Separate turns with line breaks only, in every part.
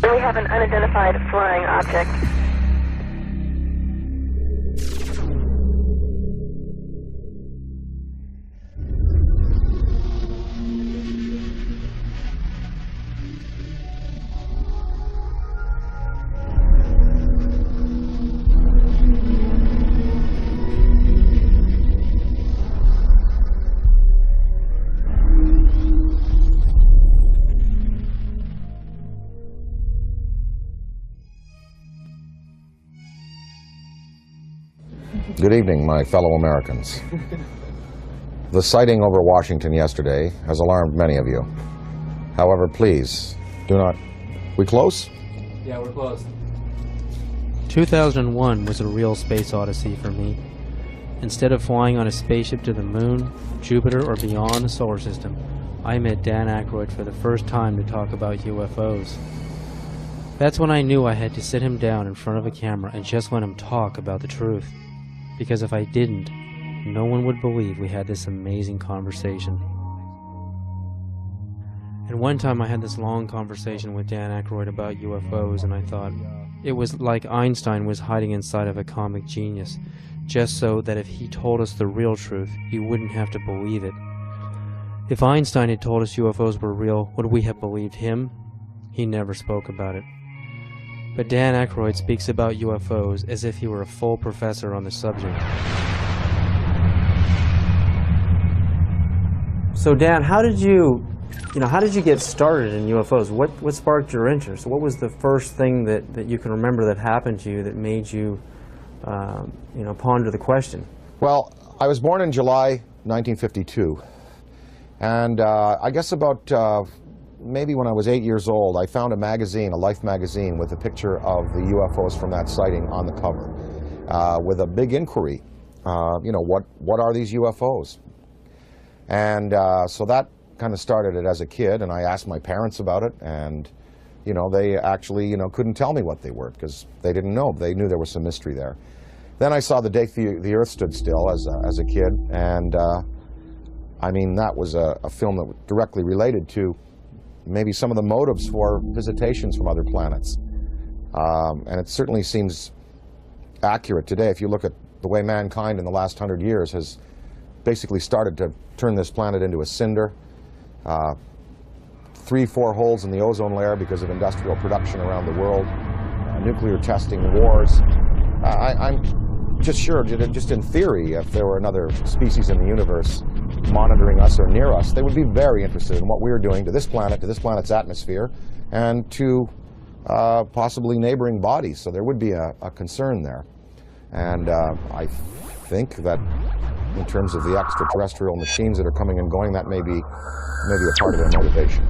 We have an unidentified flying object.
Good evening, my fellow Americans. The sighting over Washington yesterday has alarmed many of you. However, please, do not... We close?
Yeah, we're close.
2001 was a real space odyssey for me. Instead of flying on a spaceship to the moon, Jupiter, or beyond the solar system, I met Dan Aykroyd for the first time to talk about UFOs. That's when I knew I had to sit him down in front of a camera and just let him talk about the truth. Because if I didn't, no one would believe we had this amazing conversation. And one time I had this long conversation with Dan Aykroyd about UFOs, and I thought it was like Einstein was hiding inside of a comic genius, just so that if he told us the real truth, you wouldn't have to believe it. If Einstein had told us UFOs were real, would we have believed him? He never spoke about it. But Dan Aykroyd speaks about UFOs as if he were a full professor on the subject. So Dan, how did you get started in UFOs? What sparked your interest? What was the first thing that you can remember that happened to you that made you, ponder the question?
Well, I was born in July 1952. And I guess about maybe when I was 8 years old, I found a magazine, a Life magazine, with a picture of the UFOs from that sighting on the cover, with a big inquiry. What are these UFOs? And so that kind of started it as a kid, and I asked my parents about it, and they actually couldn't tell me what they were because they didn't know. They knew there was some mystery there. Then I saw The Day the Earth Stood Still as a kid, and that was a film that directly related to maybe some of the motives for visitations from other planets. And it certainly seems accurate today if you look at the way mankind in the last 100 years has basically started to turn this planet into a cinder. 3-4 holes in the ozone layer because of industrial production around the world, nuclear testing, wars. I'm just sure, just in theory, if there were another species in the universe monitoring us or near us, they would be very interested in what we are doing to this planet's atmosphere, and to possibly neighboring bodies. So there would be a concern there. And I think that in terms of the extraterrestrial machines that are coming and going, that may be a part of their motivation.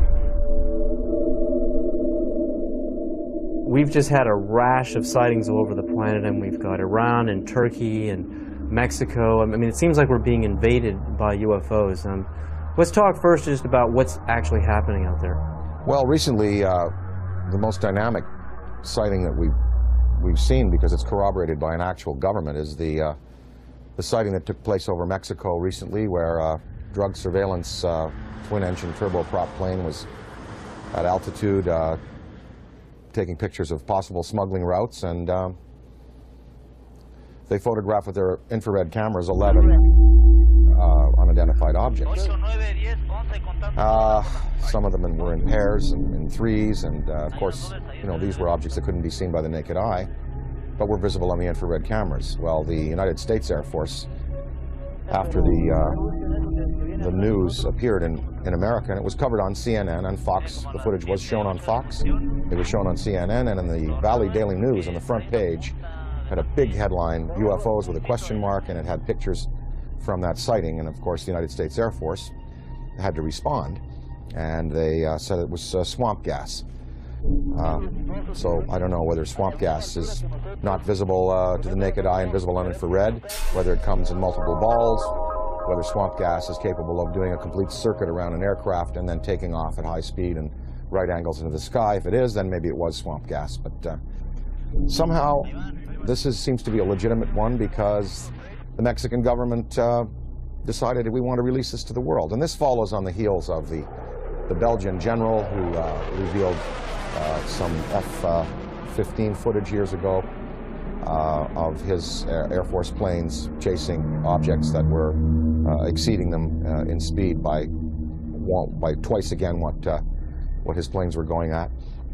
We've just had a rash of sightings all over the planet, and we've got Iran and Turkey and Mexico. I mean, it seems like we're being invaded by UFOs. Let's talk first just about what's actually happening out there.
Well, recently, the most dynamic sighting that we've seen, because it's corroborated by an actual government, is the sighting that took place over Mexico recently, where a drug surveillance twin-engine turboprop plane was at altitude taking pictures of possible smuggling routes, and they photographed with their infrared cameras 11 unidentified objects. Some of them were in pairs and in threes, and of course, these were objects that couldn't be seen by the naked eye, but were visible on the infrared cameras. Well, the United States Air Force, after the news appeared in America, and it was covered on CNN and Fox. The footage was shown on Fox. It was shown on CNN, and in the Valley Daily News on the front page had a big headline, UFOs with a question mark, and it had pictures from that sighting. And of course, the United States Air Force had to respond, and they said it was swamp gas. So I don't know whether swamp gas is not visible to the naked eye and visible on infrared, whether it comes in multiple balls, whether swamp gas is capable of doing a complete circuit around an aircraft and then taking off at high speed and right angles into the sky. If it is, then maybe it was swamp gas. But Somehow, seems to be a legitimate one because the Mexican government decided we want to release this to the world. And this follows on the heels of the Belgian general who revealed some F-15 footage years ago of his Air Force planes chasing objects that were exceeding them in speed by twice again what his planes were going at.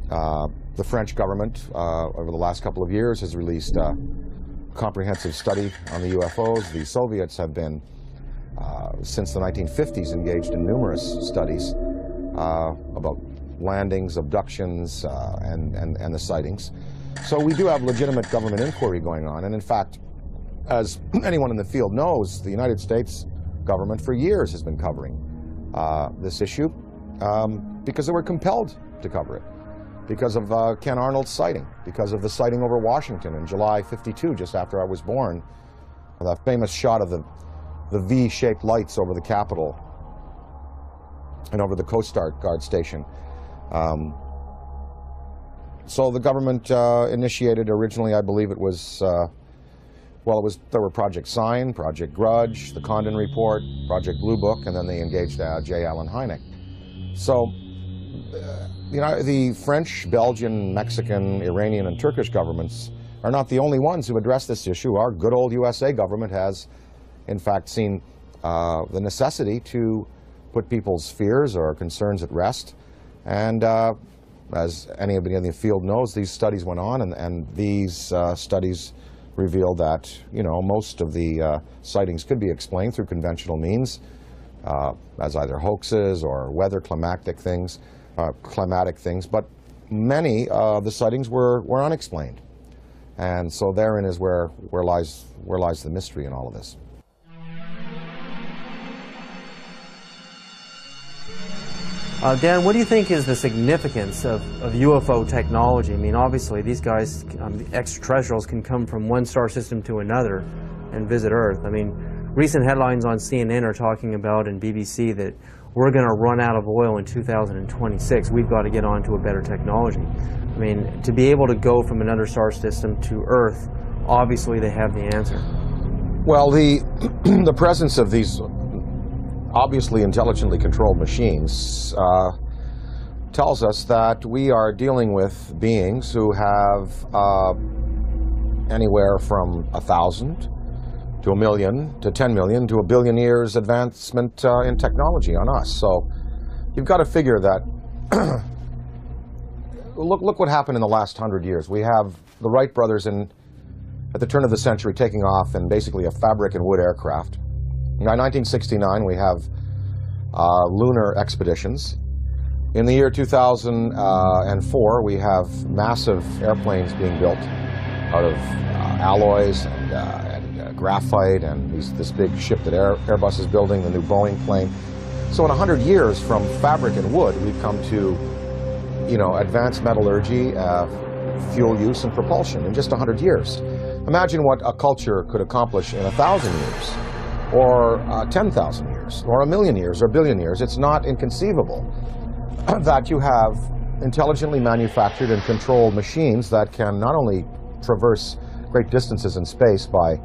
The French government, over the last couple of years, has released a comprehensive study on the UFOs. The Soviets have been, since the 1950s, engaged in numerous studies about landings, abductions, and the sightings. So we do have legitimate government inquiry going on. And in fact, as anyone in the field knows, the United States government for years has been covering this issue because they were compelled to cover it, because of Ken Arnold's sighting, because of the sighting over Washington in July '52, just after I was born, that famous shot of the V-shaped lights over the Capitol and over the Coast Guard station. So the government initiated originally, I believe it was, there were Project Sign, Project Grudge, the Condon Report, Project Blue Book, and then they engaged J. Allen Hynek. So, the French, Belgian, Mexican, Iranian, and Turkish governments are not the only ones who address this issue. Our good old USA government has, in fact, seen the necessity to put people's fears or concerns at rest. And as anybody in the field knows, these studies went on, and these studies revealed that, most of the sightings could be explained through conventional means, as either hoaxes or weather climatic things, but many of the sightings were unexplained. And so therein is where lies the mystery in all of this.
Dan, what do you think is the significance of UFO technology? I mean, obviously, these guys, the extraterrestrials, can come from one star system to another and visit Earth. I mean, recent headlines on CNN are talking about, and BBC, that we're going to run out of oil in 2026. We've got to get on to a better technology. I mean, to be able to go from another star system to Earth, obviously they have the answer.
Well, the presence of these obviously intelligently controlled machines tells us that we are dealing with beings who have anywhere from 1,000 to 1 million to 10 million to 1 billion years advancement in technology on us. So you've got to figure that look what happened in the last 100 years. We have the Wright brothers at the turn of the century taking off in basically a fabric and wood aircraft. By 1969, we have lunar expeditions. In the year 2004, we have massive airplanes being built out of alloys and graphite, and this big ship that Airbus is building, the new Boeing plane. So in 100 years, from fabric and wood, we've come to, advanced metallurgy, fuel use, and propulsion in just 100 years. Imagine what a culture could accomplish in 1,000 years. Or 10,000 years, or 1 million years, or 1 billion years. It's not inconceivable that you have intelligently manufactured and controlled machines that can not only traverse great distances in space by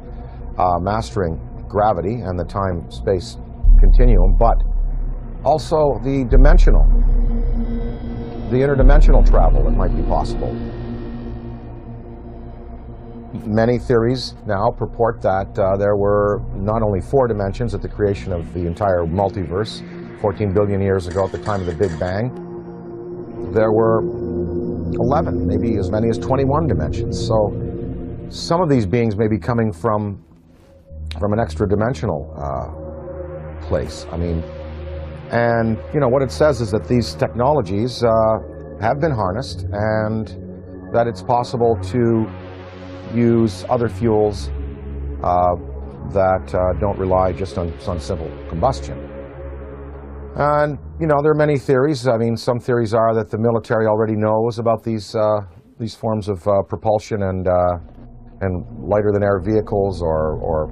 mastering gravity and the time-space continuum, but also the interdimensional travel that might be possible. Many theories now purport that there were not only 4 dimensions at the creation of the entire multiverse 14 billion years ago at the time of the Big Bang. There were 11, maybe as many as 21 dimensions. So some of these beings may be coming from an extra-dimensional place. I mean, and what it says is that these technologies have been harnessed, and that it's possible to use other fuels that don't rely just on simple combustion. And, there are many theories. I mean, some theories are that the military already knows about these forms of propulsion and lighter-than-air vehicles or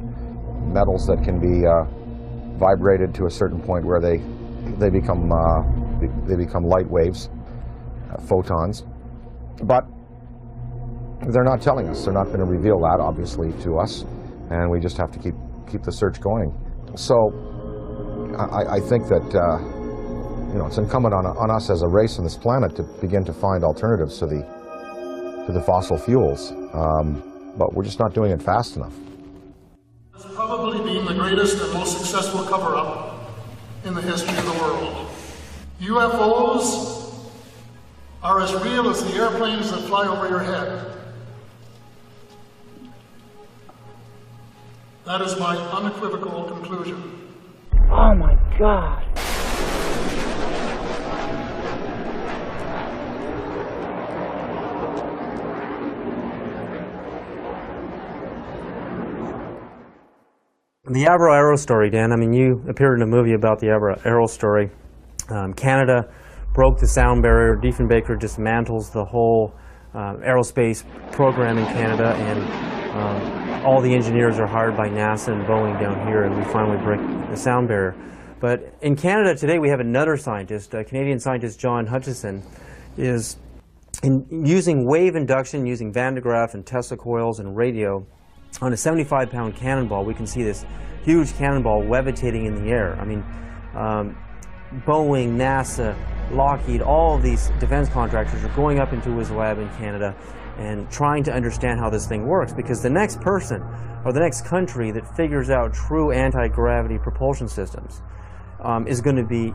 metals that can be vibrated to a certain point where they become light waves, photons. But they're not telling us. They're not going to reveal that, obviously, to us, and we just have to keep the search going. So I think that it's incumbent on us as a race on this planet to begin to find alternatives to the fossil fuels, but we're just not doing it fast enough.
It's probably been the greatest and most successful cover-up in the history of the world. UFOs are as real as the airplanes that fly over your head. That is my unequivocal conclusion.
Oh my God.
The Abra Arrow story, Dan, I mean, you appeared in a movie about the Abra Arrow story. Canada broke the sound barrier. Diefenbaker dismantles the whole aerospace program in Canada, and all the engineers are hired by NASA and Boeing down here, and we finally break the sound barrier. But in Canada today, we have another scientist, Canadian scientist John Hutchison, is using wave induction, using Van de Graaff and Tesla coils and radio. On a 75-pound cannonball, we can see this huge cannonball levitating in the air. I mean, Boeing, NASA, Lockheed, all of these defense contractors are going up into his lab in Canada and trying to understand how this thing works, because the next person or the next country that figures out true anti-gravity propulsion systems is going to be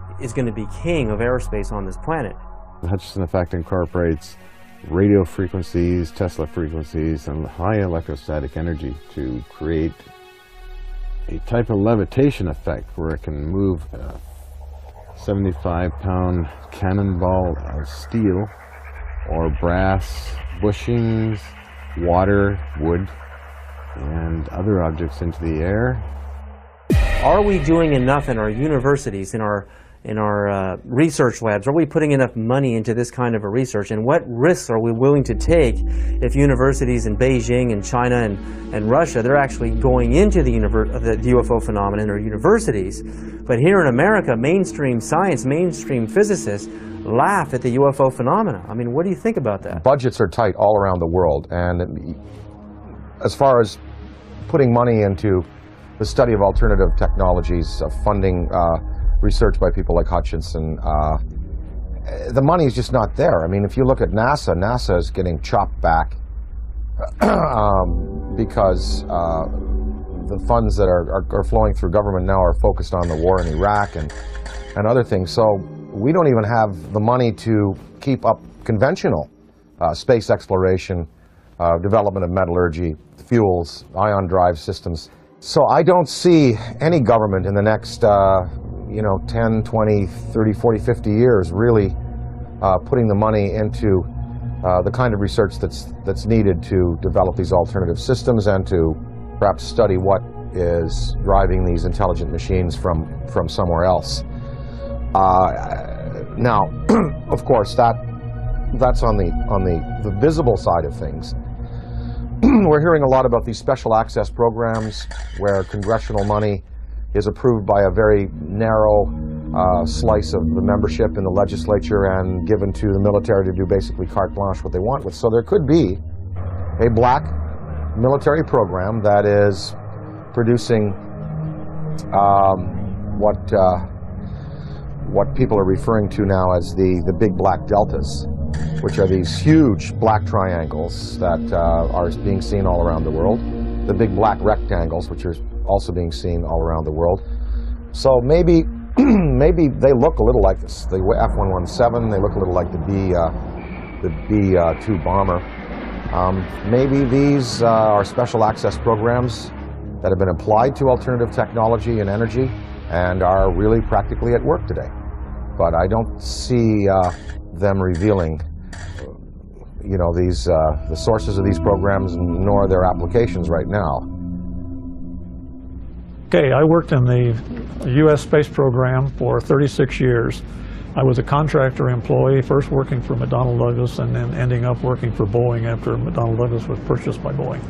king of aerospace on this planet.
The Hutchison effect incorporates radio frequencies, Tesla frequencies, and high electrostatic energy to create a type of levitation effect where it can move a 75-pound cannonball of steel or brass bushings, water, wood, and other objects into the air.
Are we doing enough in our universities, in our research labs? Are we putting enough money into this kind of a research? And what risks are we willing to take if universities in Beijing and China and Russia, they're actually going into the UFO phenomenon or universities? But here in America, mainstream science, mainstream physicists laugh at the UFO phenomena. I mean, what do you think about that?
Budgets are tight all around the world, and as far as putting money into the study of alternative technologies, funding research by people like Hutchison, the money is just not there. I mean, if you look at NASA, NASA is getting chopped back because the funds that are flowing through government now are focused on the war in Iraq and other things. So we don't even have the money to keep up conventional space exploration, development of metallurgy, fuels, ion drive systems. So I don't see any government in the next 10, 20, 30, 40, 50 years really putting the money into the kind of research that's needed to develop these alternative systems and to perhaps study what is driving these intelligent machines from somewhere else. Now, of course, that's on the visible side of things. We're hearing a lot about these special access programs where congressional money is approved by a very narrow slice of the membership in the legislature and given to the military to do basically carte blanche what they want with. So there could be a black military program that is producing what people are referring to now as the big black deltas, which are these huge black triangles that are being seen all around the world. The big black rectangles, which are also being seen all around the world. So maybe they look a little like this. The F-117, they look a little like the B-2 bomber. Maybe these are special access programs that have been applied to alternative technology and energy and are really practically at work today. But I don't see them revealing the sources of these programs, nor their applications right now.
Okay, I worked in the U.S. space program for 36 years. I was a contractor employee, first working for McDonnell Douglas and then ending up working for Boeing after McDonnell Douglas was purchased by Boeing.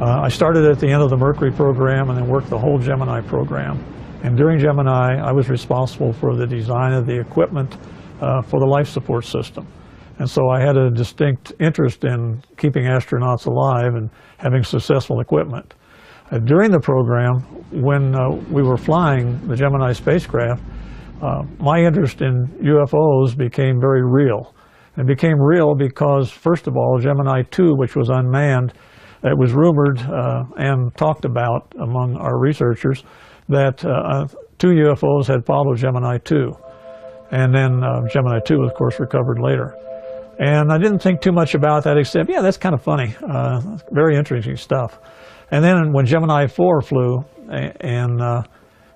I started at the end of the Mercury program and then worked the whole Gemini program. And during Gemini, I was responsible for the design of the equipment for the life support system. And so I had a distinct interest in keeping astronauts alive and having successful equipment. During the program, when we were flying the Gemini spacecraft, my interest in UFOs became very real. It became real because, first of all, Gemini 2, which was unmanned, it was rumored and talked about among our researchers that 2 UFOs had followed Gemini 2. And then Gemini 2, of course, recovered later. And I didn't think too much about that except, yeah, that's kind of funny. Very interesting stuff. And then when Gemini 4 flew, and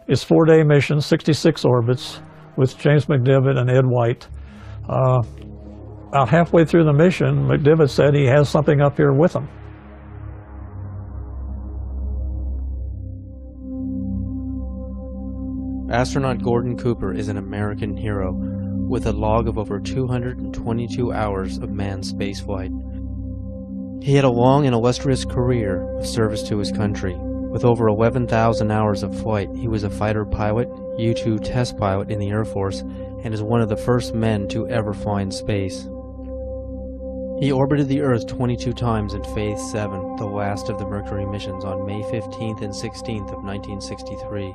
its 4-day mission, 66 orbits, with James McDivitt and Ed White, about halfway through the mission, McDivitt said he has something up here with him.
Astronaut Gordon Cooper is an American hero with a log of over 222 hours of manned spaceflight. He had a long and illustrious career of service to his country. With over 11,000 hours of flight, he was a fighter pilot, U-2 test pilot in the Air Force, and is one of the first men to ever fly in space. He orbited the Earth 22 times in Phase 7, the last of the Mercury missions, on May 15th and 16th of 1963.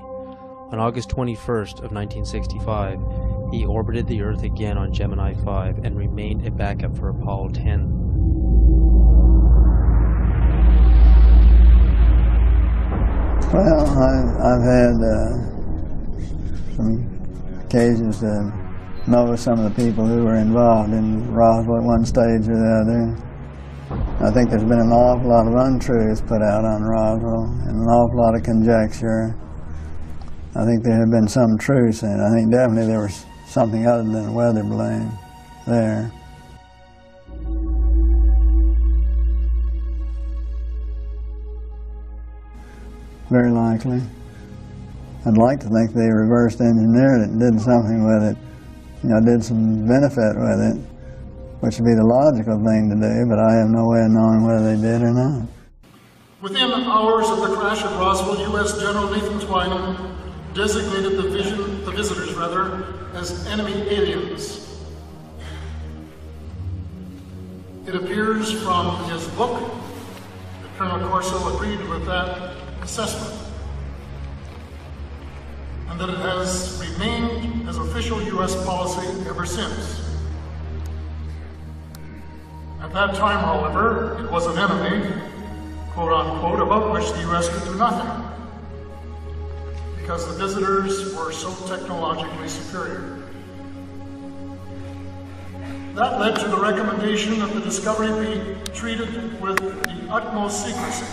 On August 21st of 1965, he orbited the Earth again on Gemini 5 and remained a backup for Apollo 10.
Well, I've had some occasions to know some of the people who were involved in Roswell at one stage or the other. I think there's been an awful lot of untruths put out on Roswell and an awful lot of conjecture. I think there have been some truths in it. I think definitely there was something other than a weather balloon there. Very likely. I'd like to think they reversed engineered it and did something with it. You know, did some benefit with it, which would be the logical thing to do, but I have no way of knowing whether they did or not.
Within hours of the crash at Roswell, U.S. General Nathan Twining designated the visitors as enemy aliens. It appears from his book that Colonel Corso agreed with that assessment, and that it has remained as official U.S. policy ever since. At that time, however, it was an enemy, quote unquote, about which the U.S. could do nothing, because the visitors were so technologically superior. That led to the recommendation that the discovery be treated with the utmost secrecy,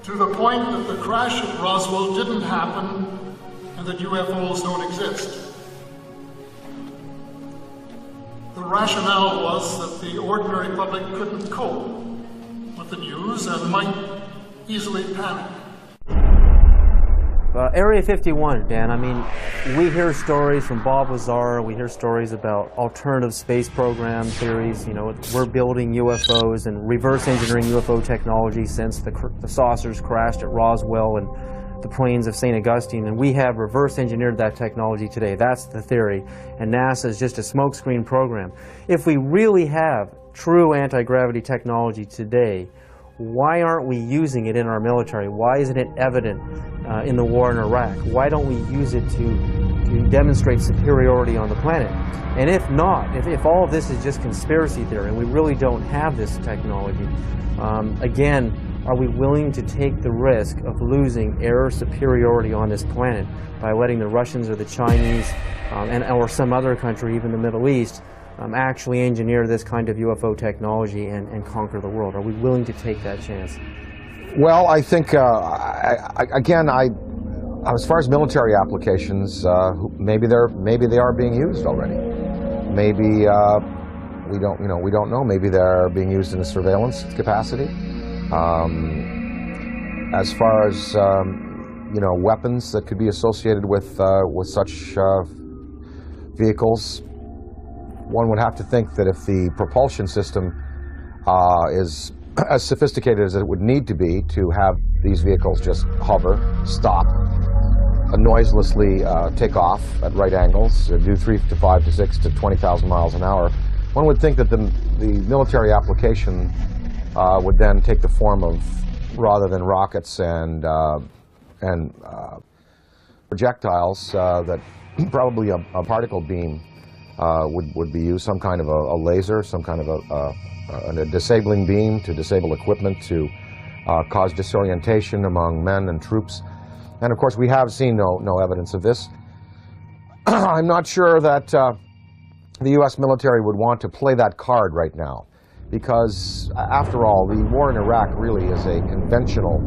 to the point that the crash at Roswell didn't happen and that UFOs don't exist. The rationale was that the ordinary public couldn't cope with the news and might easily panic.
Area 51, Dan, I mean, we hear stories from Bob Lazar, we hear stories about alternative space program theories, you know, we're building UFOs and reverse engineering UFO technology since the saucers crashed at Roswell and the plains of St. Augustine, and we have reverse engineered that technology today. That's the theory, and NASA is just a smokescreen program. If we really have true anti-gravity technology today, why aren't we using it in our military? Why isn't it evident in the war in Iraq? Why don't we use it to demonstrate superiority on the planet? And if not, if all of this is just conspiracy theory and we really don't have this technology, again, are we willing to take the risk of losing air superiority on this planet by letting the Russians or the Chinese or some other country, even the Middle East, actually engineer this kind of UFO technology and conquer the world? Are we willing to take that chance?
Well, I think, again, as far as military applications, maybe they are being used already. Maybe we don't know. Maybe they're being used in a surveillance capacity. As far as weapons that could be associated with such vehicles, one would have to think that if the propulsion system is as sophisticated as it would need to be to have these vehicles just hover, stop, noiselessly take off at right angles, do 3 to 5 to 6 to 20,000 miles an hour, one would think that the military application would then take the form of, rather than rockets and projectiles, that probably a particle beam would be used, some kind of a laser, some kind of a disabling beam to disable equipment, to cause disorientation among men and troops. And of course, we have seen no evidence of this. I'm not sure that the U.S. military would want to play that card right now, because after all, the war in Iraq really is a conventional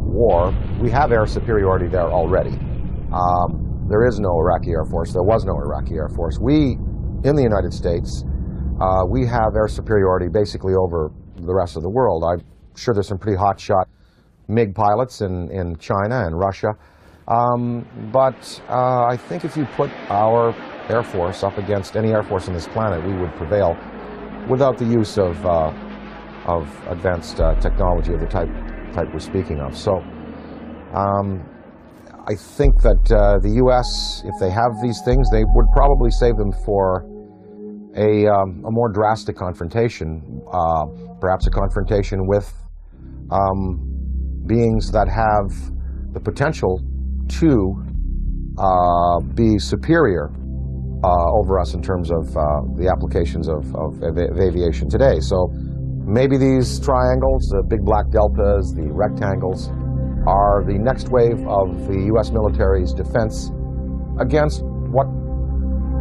war. We have air superiority there already. There is no Iraqi Air Force. There was no Iraqi Air Force. We, in the United States, we have air superiority basically over the rest of the world. I'm sure there's some pretty hotshot MiG pilots in China and Russia. But I think if you put our Air Force up against any Air Force on this planet, we would prevail without the use of advanced technology of the type we're speaking of. So I think that the U.S., if they have these things, they would probably save them for a more drastic confrontation, perhaps a confrontation with beings that have the potential to be superior over us in terms of the applications of aviation today. So maybe these triangles, the big black deltas, the rectangles, are the next wave of the U.S. military's defense against what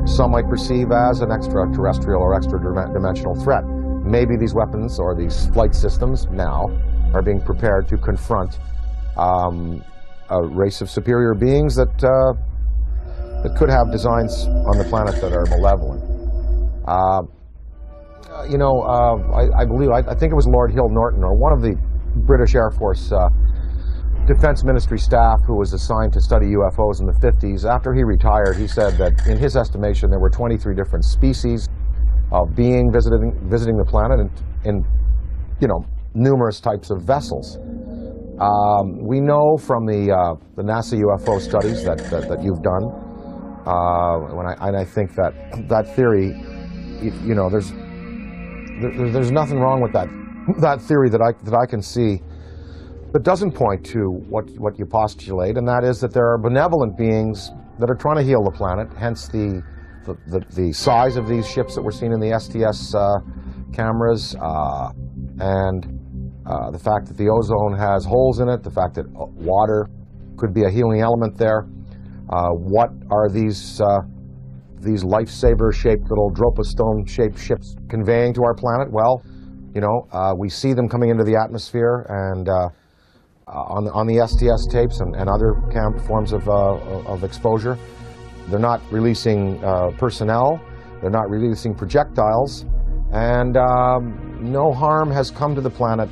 some might perceive as an extraterrestrial or extra-dimensional threat. Maybe these weapons or these flight systems now are being prepared to confront a race of superior beings that could have designs on the planet that are malevolent. I think it was Lord Hill Norton, or one of the British Air Force Defense Ministry staff who was assigned to study UFOs in the 50s. After he retired, he said that in his estimation there were 23 different species of being visiting the planet in numerous types of vessels. We know from the NASA UFO studies that you've done, and I think that theory, there's nothing wrong with that theory that I can see, that doesn't point to what you postulate, and that is that there are benevolent beings that are trying to heal the planet, hence the size of these ships that we're seeing in the STS cameras, and the fact that the ozone has holes in it, the fact that water could be a healing element there. What are these lifesaver-shaped little Dropostone-shaped ships conveying to our planet? Well, we see them coming into the atmosphere, and on the STS tapes and other forms of exposure, they're not releasing personnel, they're not releasing projectiles, and no harm has come to the planet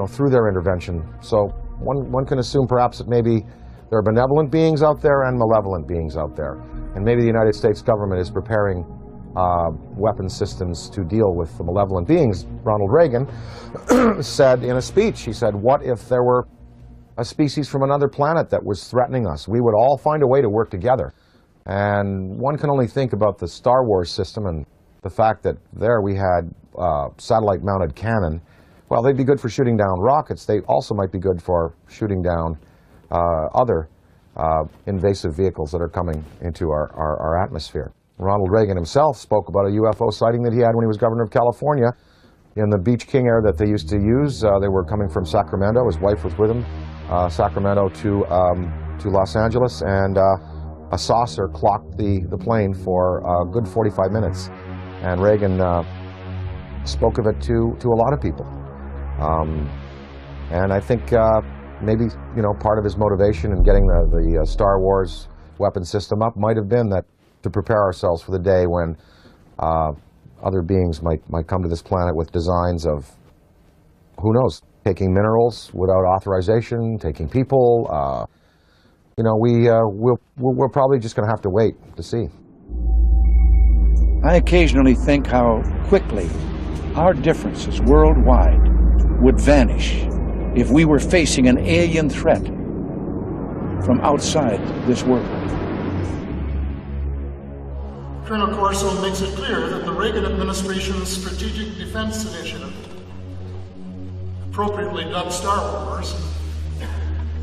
through their intervention. So one can assume perhaps that maybe there are benevolent beings out there and malevolent beings out there. And maybe the United States government is preparing weapon systems to deal with the malevolent beings. Ronald Reagan said in a speech, he said, what if there were a species from another planet that was threatening us? We would all find a way to work together. And one can only think about the Star Wars system and the fact that there we had satellite-mounted cannon. Well, they'd be good for shooting down rockets. They also might be good for shooting down other invasive vehicles that are coming into our atmosphere. Ronald Reagan himself spoke about a UFO sighting that he had when he was governor of California in the Beach King Air that they used to use. They were coming from Sacramento. His wife was with him, Sacramento to Los Angeles, and a saucer clocked the plane for a good 45 minutes. And Reagan spoke of it to a lot of people. And I think maybe part of his motivation in getting the Star Wars weapon system up might have been that to prepare ourselves for the day when other beings might come to this planet with designs of, who knows, taking minerals without authorization, taking people. We're probably just going to have to wait to see.
I occasionally think how quickly our differences worldwide would vanish if we were facing an alien threat. from outside this world.
Colonel Corso makes it clear that the Reagan administration's Strategic Defense Initiative, appropriately dubbed Star Wars,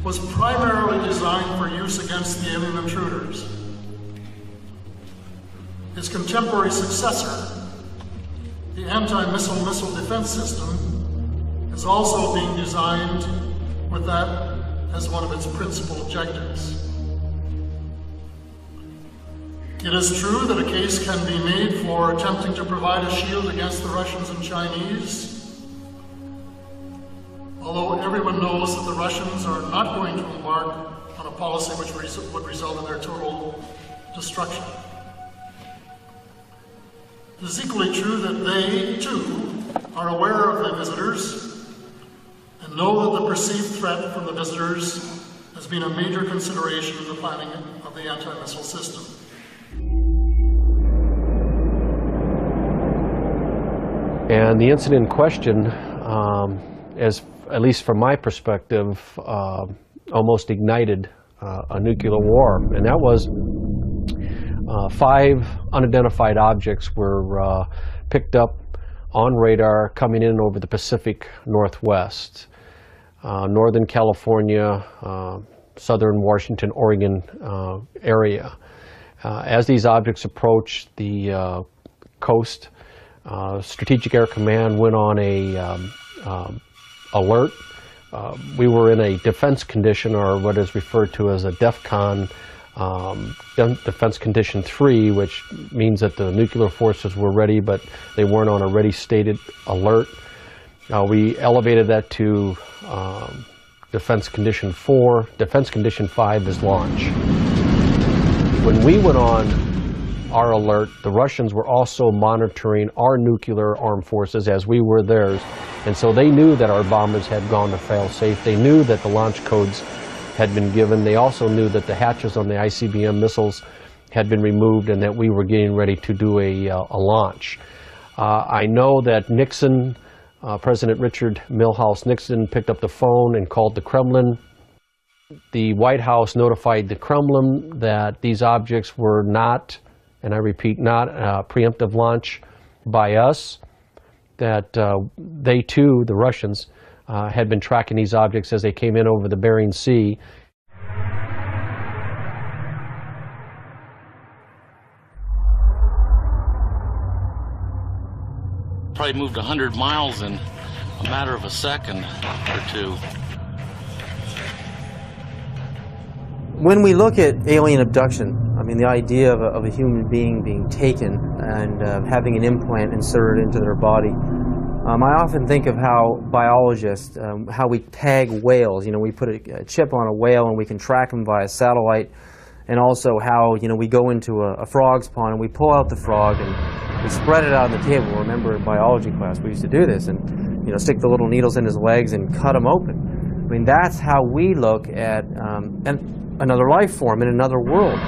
was primarily designed for use against the alien intruders. His contemporary successor, the anti-missile missile defense system, is also being designed with that as one of its principal objectives. It is true that a case can be made for attempting to provide a shield against the Russians and Chinese, although everyone knows that the Russians are not going to embark on a policy which would result in their total destruction. It is equally true that they, too, are aware of the visitors and know that the perceived threat from the visitors has been a major consideration in the planning of the anti-missile system.
And the incident in question, as at least from my perspective, almost ignited a nuclear war. And that was 5 unidentified objects were picked up on radar coming in over the Pacific Northwest, Northern California, Southern Washington, Oregon area. As these objects approached the coast, Strategic Air Command went on a alert. We were in a defense condition, or what is referred to as a DEFCON, Defense Condition 3, which means that the nuclear forces were ready, but they weren't on a ready stated alert. We elevated that to Defense Condition 4. Defense Condition 5 is launch. When we went on our alert, the Russians were also monitoring our nuclear armed forces as we were theirs. And so they knew that our bombers had gone to fail-safe. They knew that the launch codes had been given. They also knew that the hatches on the ICBM missiles had been removed and that we were getting ready to do a launch. I know that Nixon, President Richard Milhouse Nixon, picked up the phone and called the Kremlin. The White House notified the Kremlin that these objects were not, and I repeat, not a preemptive launch by us, that they too, the Russians, had been tracking these objects as they came in over the Bering Sea.
Probably moved 100 miles in a matter of a second or two.
When we look at alien abduction, I mean, the idea of a human being being taken and having an implant inserted into their body, I often think of how biologists, how we tag whales. You know, we put a chip on a whale and we can track them via satellite, and also how, you know, we go into a frog's pond and we pull out the frog and we spread it out on the table. Remember in biology class we used to do this, and, you know, stick the little needles in his legs and cut him open. I mean, that's how we look at another life form in another world.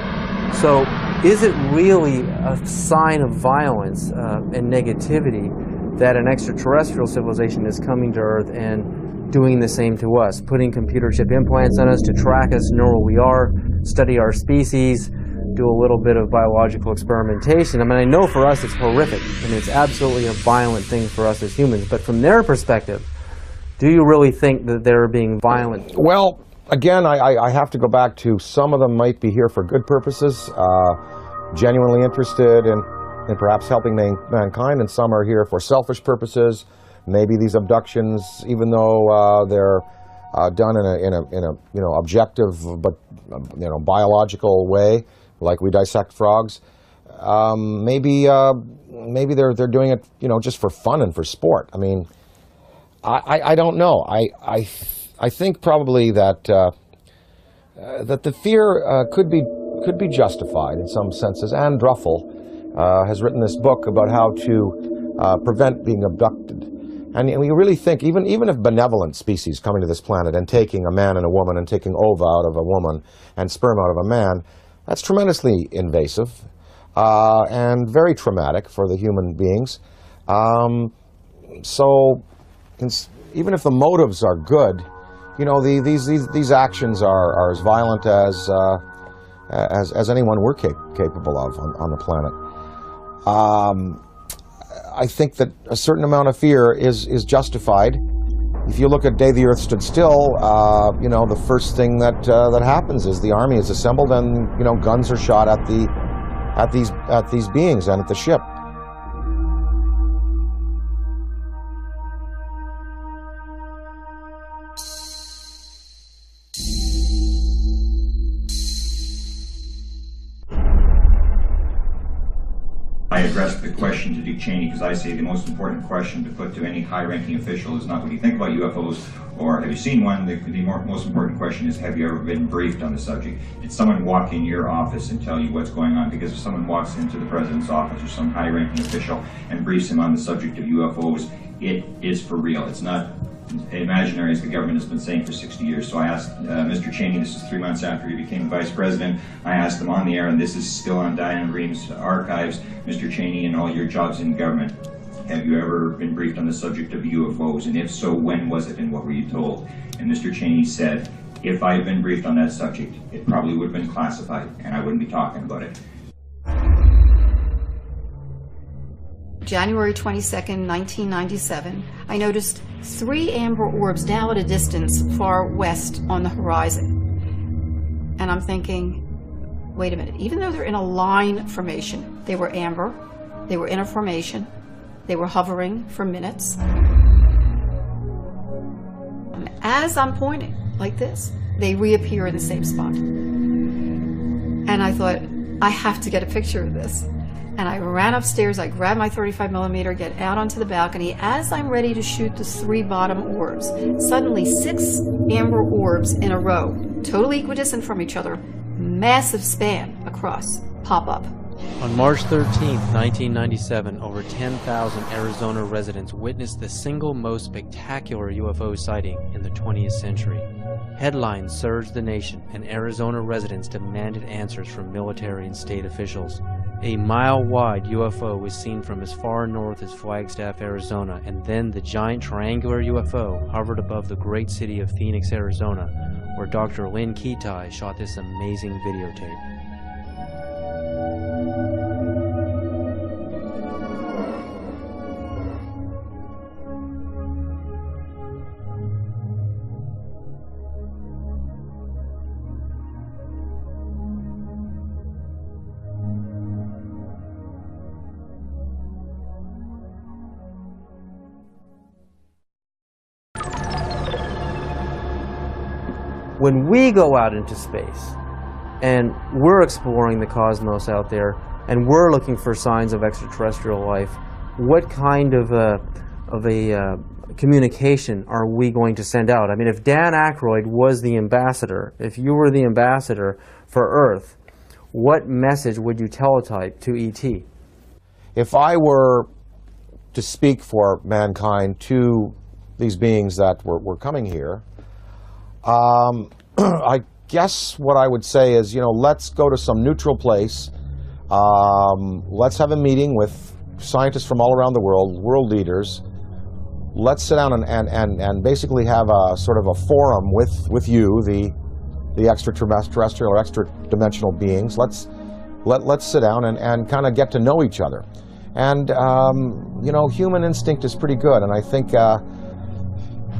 So is it really a sign of violence and negativity that an extraterrestrial civilization is coming to Earth and doing the same to us, putting computer chip implants on us to track us, know where we are, study our species, do a little bit of biological experimentation? I mean, I know for us it's horrific, and it's absolutely a violent thing for us as humans, but from their perspective, do you really think that they're being violent?
Well, again, I have to go back to some of them might be here for good purposes, genuinely interested in perhaps helping mankind, and some are here for selfish purposes. Maybe these abductions, even though they're done in a objective but biological way, like we dissect frogs, maybe they're doing it just for fun and for sport. I mean, I don't know. I think probably that that the fear could be justified in some senses. Anne Druffel has written this book about how to prevent being abducted. And we really think, even if benevolent species coming to this planet and taking a man and a woman and taking ova out of a woman and sperm out of a man, that's tremendously invasive and very traumatic for the human beings. So even if the motives are good, you know, these actions are as violent as anyone we're capable of on the planet. I think that a certain amount of fear is justified. If you look at Day the Earth Stood Still, you know, the first thing that happens is the army is assembled and, you know, guns are shot at these beings and at the ship.
I addressed the question to Dick Cheney because I say the most important question to put to any high-ranking official is not what do you think about UFOs or have you seen one. The most important question is have you ever been briefed on the subject? Did someone walk in your office and tell you what's going on? Because if someone walks into the president's office or some high-ranking official and briefs him on the subject of UFOs, it is for real. It's not imaginary, as the government has been saying for 60 years. So I asked Mr. Cheney, this is 3 months after he became vice president, I asked him on the air, and this is still on Diane Ream's archives, Mr. Cheney, in all your jobs in government, have you ever been briefed on the subject of UFOs? And if so, when was it and what were you told? And Mr. Cheney said, if I had been briefed on that subject, it probably would have been classified and I wouldn't be talking about it.
January 22nd, 1997, I noticed 3 amber orbs now at a distance far west on the horizon. And I'm thinking, wait a minute, even though they're in a line formation, they were amber, they were in a formation, they were hovering for minutes. And as I'm pointing like this, they reappear in the same spot. And I thought, I have to get a picture of this. And I ran upstairs, I grabbed my 35mm, get out onto the balcony. As I'm ready to shoot the 3 bottom orbs, suddenly 6 amber orbs in a row, totally equidistant from each other, massive span across, pop up.
On March 13th, 1997, over 10,000 Arizona residents witnessed the single most spectacular UFO sighting in the 20th century. Headlines surged the nation, and Arizona residents demanded answers from military and state officials. A mile-wide UFO was seen from as far north as Flagstaff, Arizona, and then the giant triangular UFO hovered above the great city of Phoenix, Arizona, where Dr. Lynn Ketai shot this amazing videotape. When we go out into space and we're exploring the cosmos out there and we're looking for signs of extraterrestrial life, what kind of a communication are we going to send out? I mean, if Dan Aykroyd was the ambassador, if you were the ambassador for Earth, what message would you teletype to ET?
If I were to speak for mankind to these beings that were coming here, I guess what I would say is, you know, let's go to some neutral place. Let's have a meeting with scientists from all around the world leaders. Let's sit down and basically have a sort of a forum with you, the extraterrestrial or extra-dimensional beings. Let's sit down and kind of get to know each other. And, you know, human instinct is pretty good, and I think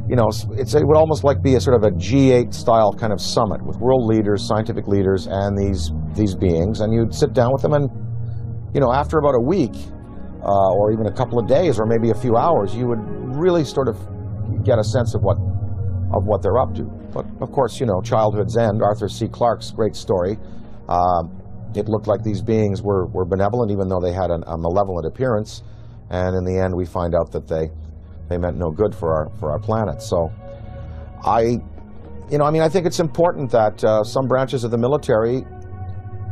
you know, it would almost like be a sort of a G8 style kind of summit with world leaders, scientific leaders, and these beings, and you'd sit down with them, and you know, after about a week, or even a couple of days, or maybe a few hours, you would really sort of get a sense of what they're up to. But of course, you know, childhood's end. Arthur C. Clarke's great story. It looked like these beings were benevolent, even though they had a malevolent appearance, and in the end, we find out that they meant no good for our planet. So I think it's important that some branches of the military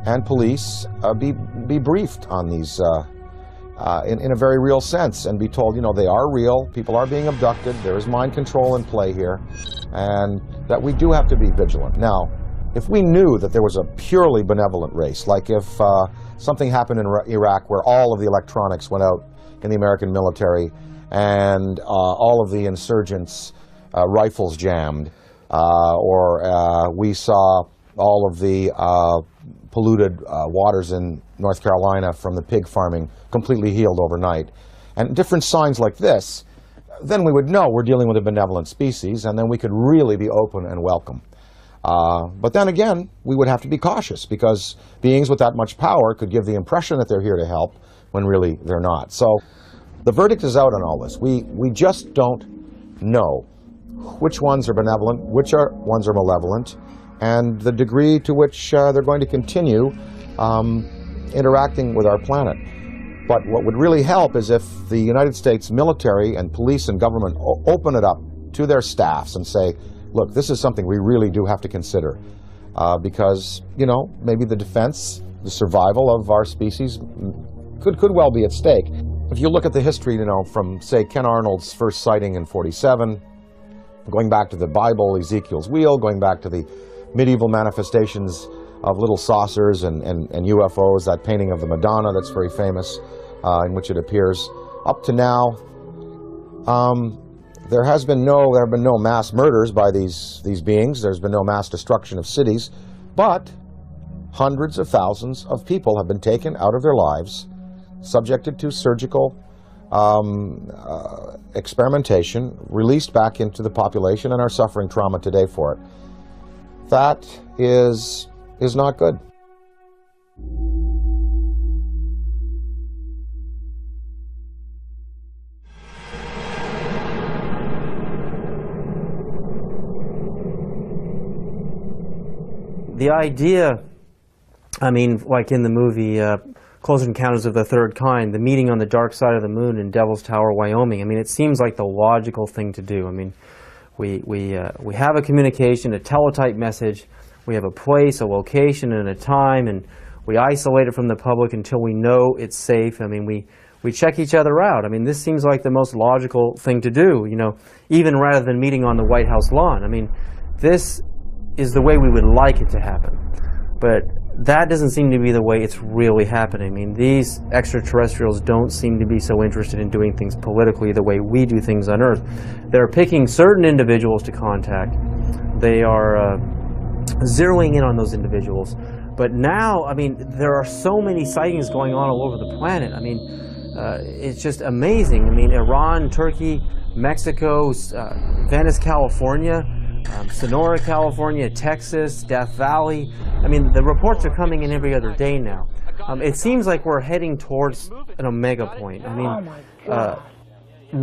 and police be briefed on these in a very real sense, and be told, you know, they are real, people are being abducted, there is mind control in play here, and that we do have to be vigilant. Now, if we knew that there was a purely benevolent race, like if something happened in Iraq where all of the electronics went out in the American military, and all of the insurgents' rifles jammed, or we saw all of the polluted waters in North Carolina from the pig farming completely healed overnight. And different signs like this, then we would know we're dealing with a benevolent species, and then we could really be open and welcome. But then again, we would have to be cautious, because beings with that much power could give the impression that they're here to help when really they're not. So the verdict is out on all this. We just don't know which ones are benevolent, which ones are malevolent, and the degree to which they're going to continue interacting with our planet. But what would really help is if the United States military and police and government open it up to their staffs and say, look, this is something we really do have to consider, because, you know, maybe the defense, the survival of our species could well be at stake. If you look at the history, you know, from, say, Ken Arnold's first sighting in '47, going back to the Bible, Ezekiel's wheel, going back to the medieval manifestations of little saucers and UFOs, that painting of the Madonna that's very famous, in which it appears, up to now, there have been no mass murders by these beings. There's been no mass destruction of cities, but hundreds of thousands of people have been taken out of their lives, subjected to surgical experimentation, released back into the population, and are suffering trauma today for it. That is not good.
The idea, I mean, like in the movie Close Encounters of the Third Kind, the meeting on the dark side of the moon in Devil's Tower, Wyoming, I mean, it seems like the logical thing to do. I mean, we have a communication, a teletype message, we have a place, a location, and a time, and we isolate it from the public until we know it's safe. I mean, we check each other out. I mean, this seems like the most logical thing to do, you know, even rather than meeting on the White House lawn. I mean, this is the way we would like it to happen. But that doesn't seem to be the way it's really happening. I mean, these extraterrestrials don't seem to be so interested in doing things politically the way we do things on Earth. They're picking certain individuals to contact. They are zeroing in on those individuals. But now, I mean, there are so many sightings going on all over the planet. I mean, it's just amazing. I mean, Iran, Turkey, Mexico, Venice, California, Sonora, California, Texas, Death Valley. I mean, the reports are coming in every other day now. It seems like we're heading towards an omega point. I mean,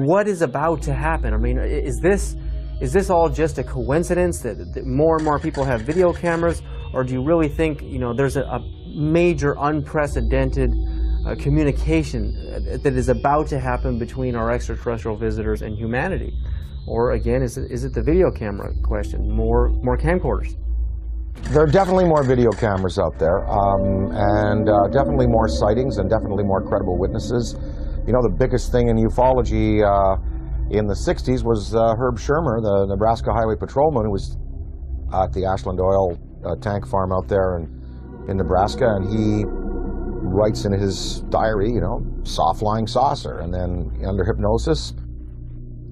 what is about to happen? I mean, is this all just a coincidence that more and more people have video cameras, or do you really think, you know, there's a major unprecedented communication that is about to happen between our extraterrestrial visitors and humanity? Or again, is it the video camera question? More camcorders?
There are definitely more video cameras out there, and definitely more sightings, and definitely more credible witnesses. You know, the biggest thing in ufology in the 60s was Herb Shermer, the Nebraska Highway Patrolman, who was at the Ashland Oil tank farm out there in Nebraska, and he writes in his diary, you know, saw flying saucer, and then under hypnosis,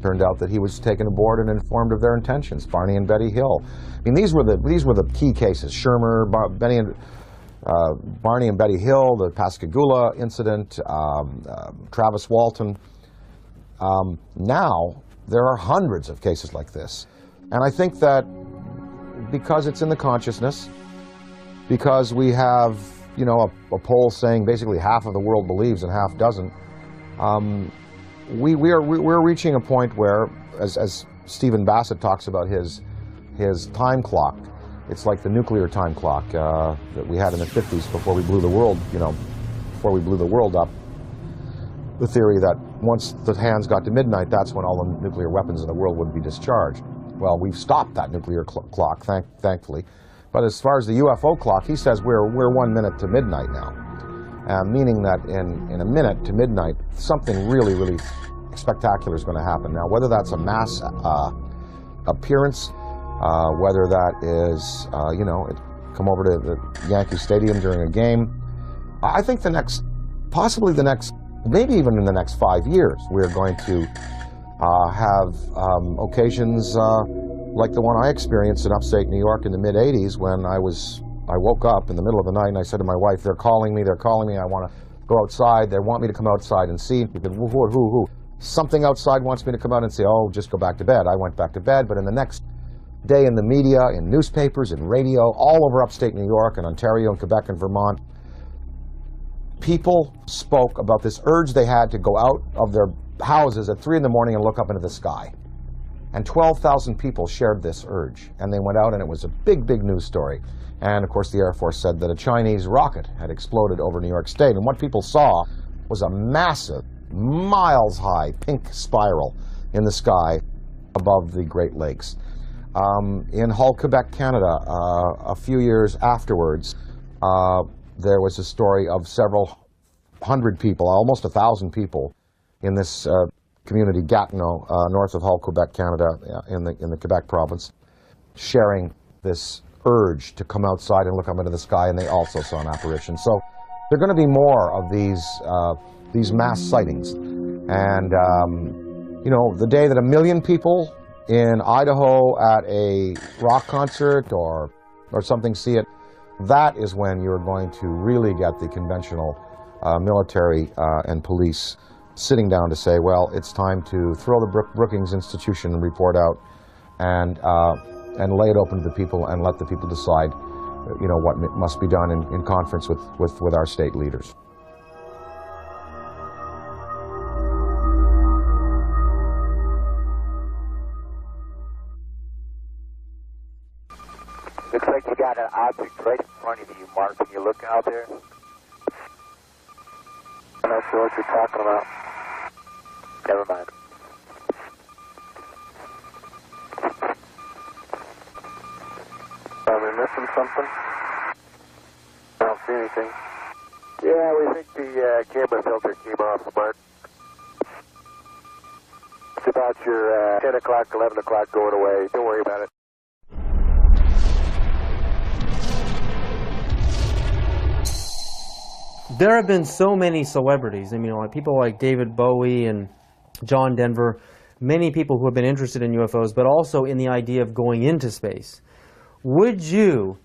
turned out that he was taken aboard and informed of their intentions. Barney and Betty Hill. I mean, these were the key cases. Shermer, Barney and Betty Hill, the Pascagoula incident, Travis Walton. Now there are hundreds of cases like this, and I think that because it's in the consciousness, because we have, you know, a poll saying basically half of the world believes and half doesn't. We're reaching a point where, as Stephen Bassett talks about his time clock, it's like the nuclear time clock that we had in the 50s before we blew the world, you know, before we blew the world up. The theory that once the hands got to midnight, that's when all the nuclear weapons in the world would be discharged. Well, we've stopped that nuclear clock, thankfully. But as far as the UFO clock, he says we're 1 minute to midnight now. Meaning that in a minute to midnight, something really, really spectacular is going to happen. Now, whether that's a mass appearance, whether that is, you know, come over to the Yankee Stadium during a game, I think possibly the next, maybe even in the next 5 years, we're going to have occasions like the one I experienced in upstate New York in the mid-'80s when I woke up in the middle of the night and I said to my wife, they're calling me, I want to go outside, they want me to come outside and see. Something outside wants me to come out and say, oh, just go back to bed. I went back to bed, but in the next day in the media, in newspapers, in radio, all over upstate New York and Ontario and Quebec and Vermont, people spoke about this urge they had to go out of their houses at 3 in the morning and look up into the sky. And 12,000 people shared this urge. And they went out and it was a big, big news story. And of course the Air Force said that a Chinese rocket had exploded over New York State. And what people saw was a massive, miles-high pink spiral in the sky above the Great Lakes. In Hull, Quebec, Canada, a few years afterwards, there was a story of several hundred people, almost 1,000 people in this community, Gatineau, north of Hull, Quebec, Canada, in the Quebec province, sharing this urge to come outside and look up into the sky, and they also saw an apparition. So there are going to be more of these mass sightings. And, you know, the day that 1 million people in Idaho at a rock concert or something see it, that is when you're going to really get the conventional military and police sitting down to say, well, it's time to throw the Brookings Institution report out and lay it open to the people and let the people decide, you know, what must be done in conference with our state leaders.
Looks like you got an object right in front of you, Mark. Can you look out there? I'm not sure what you're talking about. Never mind. Are we missing something? I don't see anything. Yeah, we think the camera filter came off, Mark. It's about your 10 o'clock, 11 o'clock going away. Don't worry about it.
There have been so many celebrities, I mean, like people like David Bowie and John Denver, many people who have been interested in UFOs, but also in the idea of going into space. Would you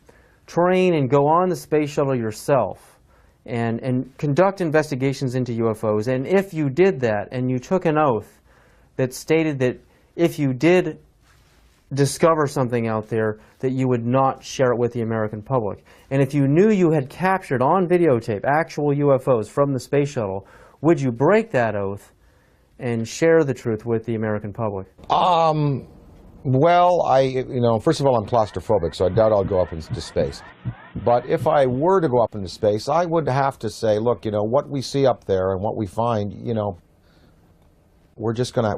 train and go on the space shuttle yourself and conduct investigations into UFOs? And if you did that and you took an oath that stated that if you did discover something out there, that you would not share it with the American public. And if you knew you had captured on videotape actual UFOs from the space shuttle, would you break that oath and share the truth with the American public?
Well, you know, first of all, I'm claustrophobic, so I doubt I'll go up into space. But if I were to go up into space, I would have to say, look, you know, what we see up there and what we find, you know, we're just gonna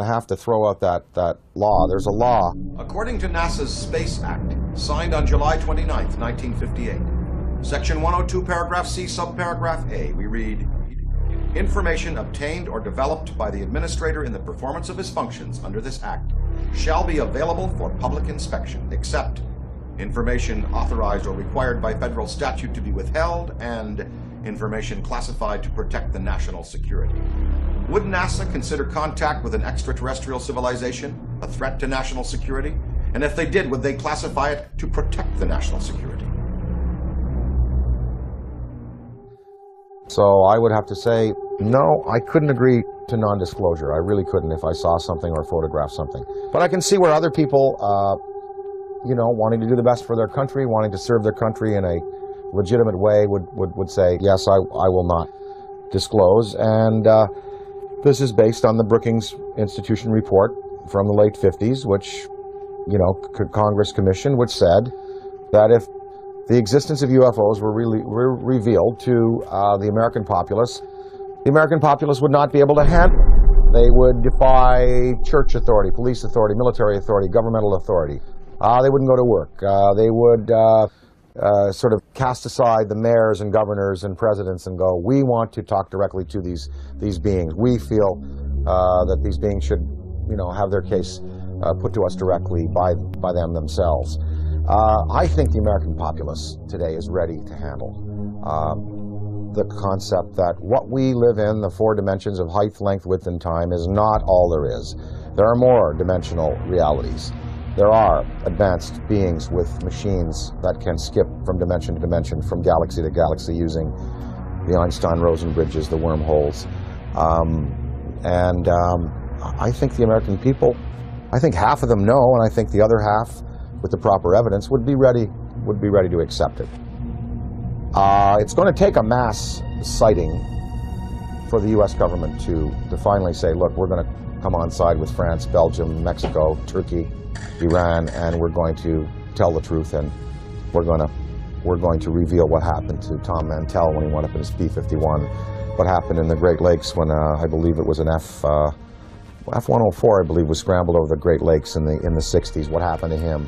have to throw out that law. There's a law.
According to NASA's Space Act, signed on July 29th, 1958, Section 102, Paragraph C, Subparagraph A, we read, information obtained or developed by the administrator in the performance of his functions under this Act shall be available for public inspection, except information authorized or required by federal statute to be withheld and information classified to protect the national security. Would NASA consider contact with an extraterrestrial civilization a threat to national security? And if they did, would they classify it to protect the national security?
So I would have to say, no, I couldn't agree to non-disclosure. I really couldn't if I saw something or photographed something. But I can see where other people, you know, wanting to do the best for their country, wanting to serve their country in a legitimate way would say, yes, I will not disclose. And this is based on the Brookings Institution report from the late 50s, which, you know, Congress commissioned, which said that if the existence of UFOs were revealed to the American populace would not be able to handle it. They would defy church authority, police authority, military authority, governmental authority. They wouldn't go to work. They would sort of cast aside the mayors and governors and presidents and go, we want to talk directly to these beings. We feel that these beings should, you know, have their case put to us directly by them themselves. I think the American populace today is ready to handle the concept that what we live in, the 4 dimensions of height, length, width, and time, is not all there is. There are more dimensional realities. there are advanced beings with machines that can skip from dimension to dimension, from galaxy to galaxy, using the Einstein-Rosen bridges, the wormholes. I think the American people, I think half of them know, and I think the other half, with the proper evidence, would be ready to accept it. It's going to take a mass sighting for the U.S. government to finally say, look, we're going to come on side with France, Belgium, Mexico, Turkey, Iran, and we're going to tell the truth, and we're going to reveal what happened to Tom Mantell when he went up in his P-51, what happened in the Great Lakes when I believe it was an F-104, I believe, was scrambled over the Great Lakes in the 60s. What happened to him?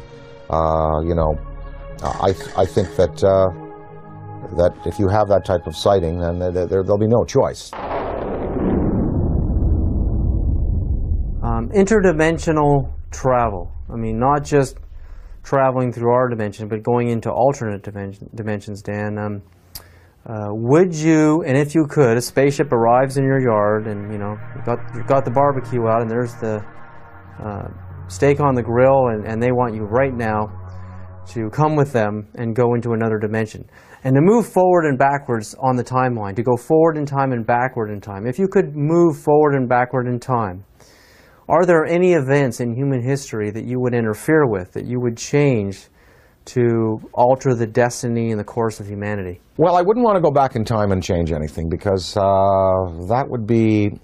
You know, I think that that if you have that type of sighting, then there'll be no choice.
Interdimensional travel. I mean, not just traveling through our dimension, but going into alternate dimensions, Dan. Would you, and if you could, a spaceship arrives in your yard, and you know you've got the barbecue out, and there's the steak on the grill, and they want you right now to come with them and go into another dimension, and to move forward and backwards on the timeline, to go forward in time and backward in time. If you could move forward and backward in time, are there any events in human history that you would interfere with, that you would change to alter the destiny and the course of humanity?
Well, I wouldn't want to go back in time and change anything, because that would be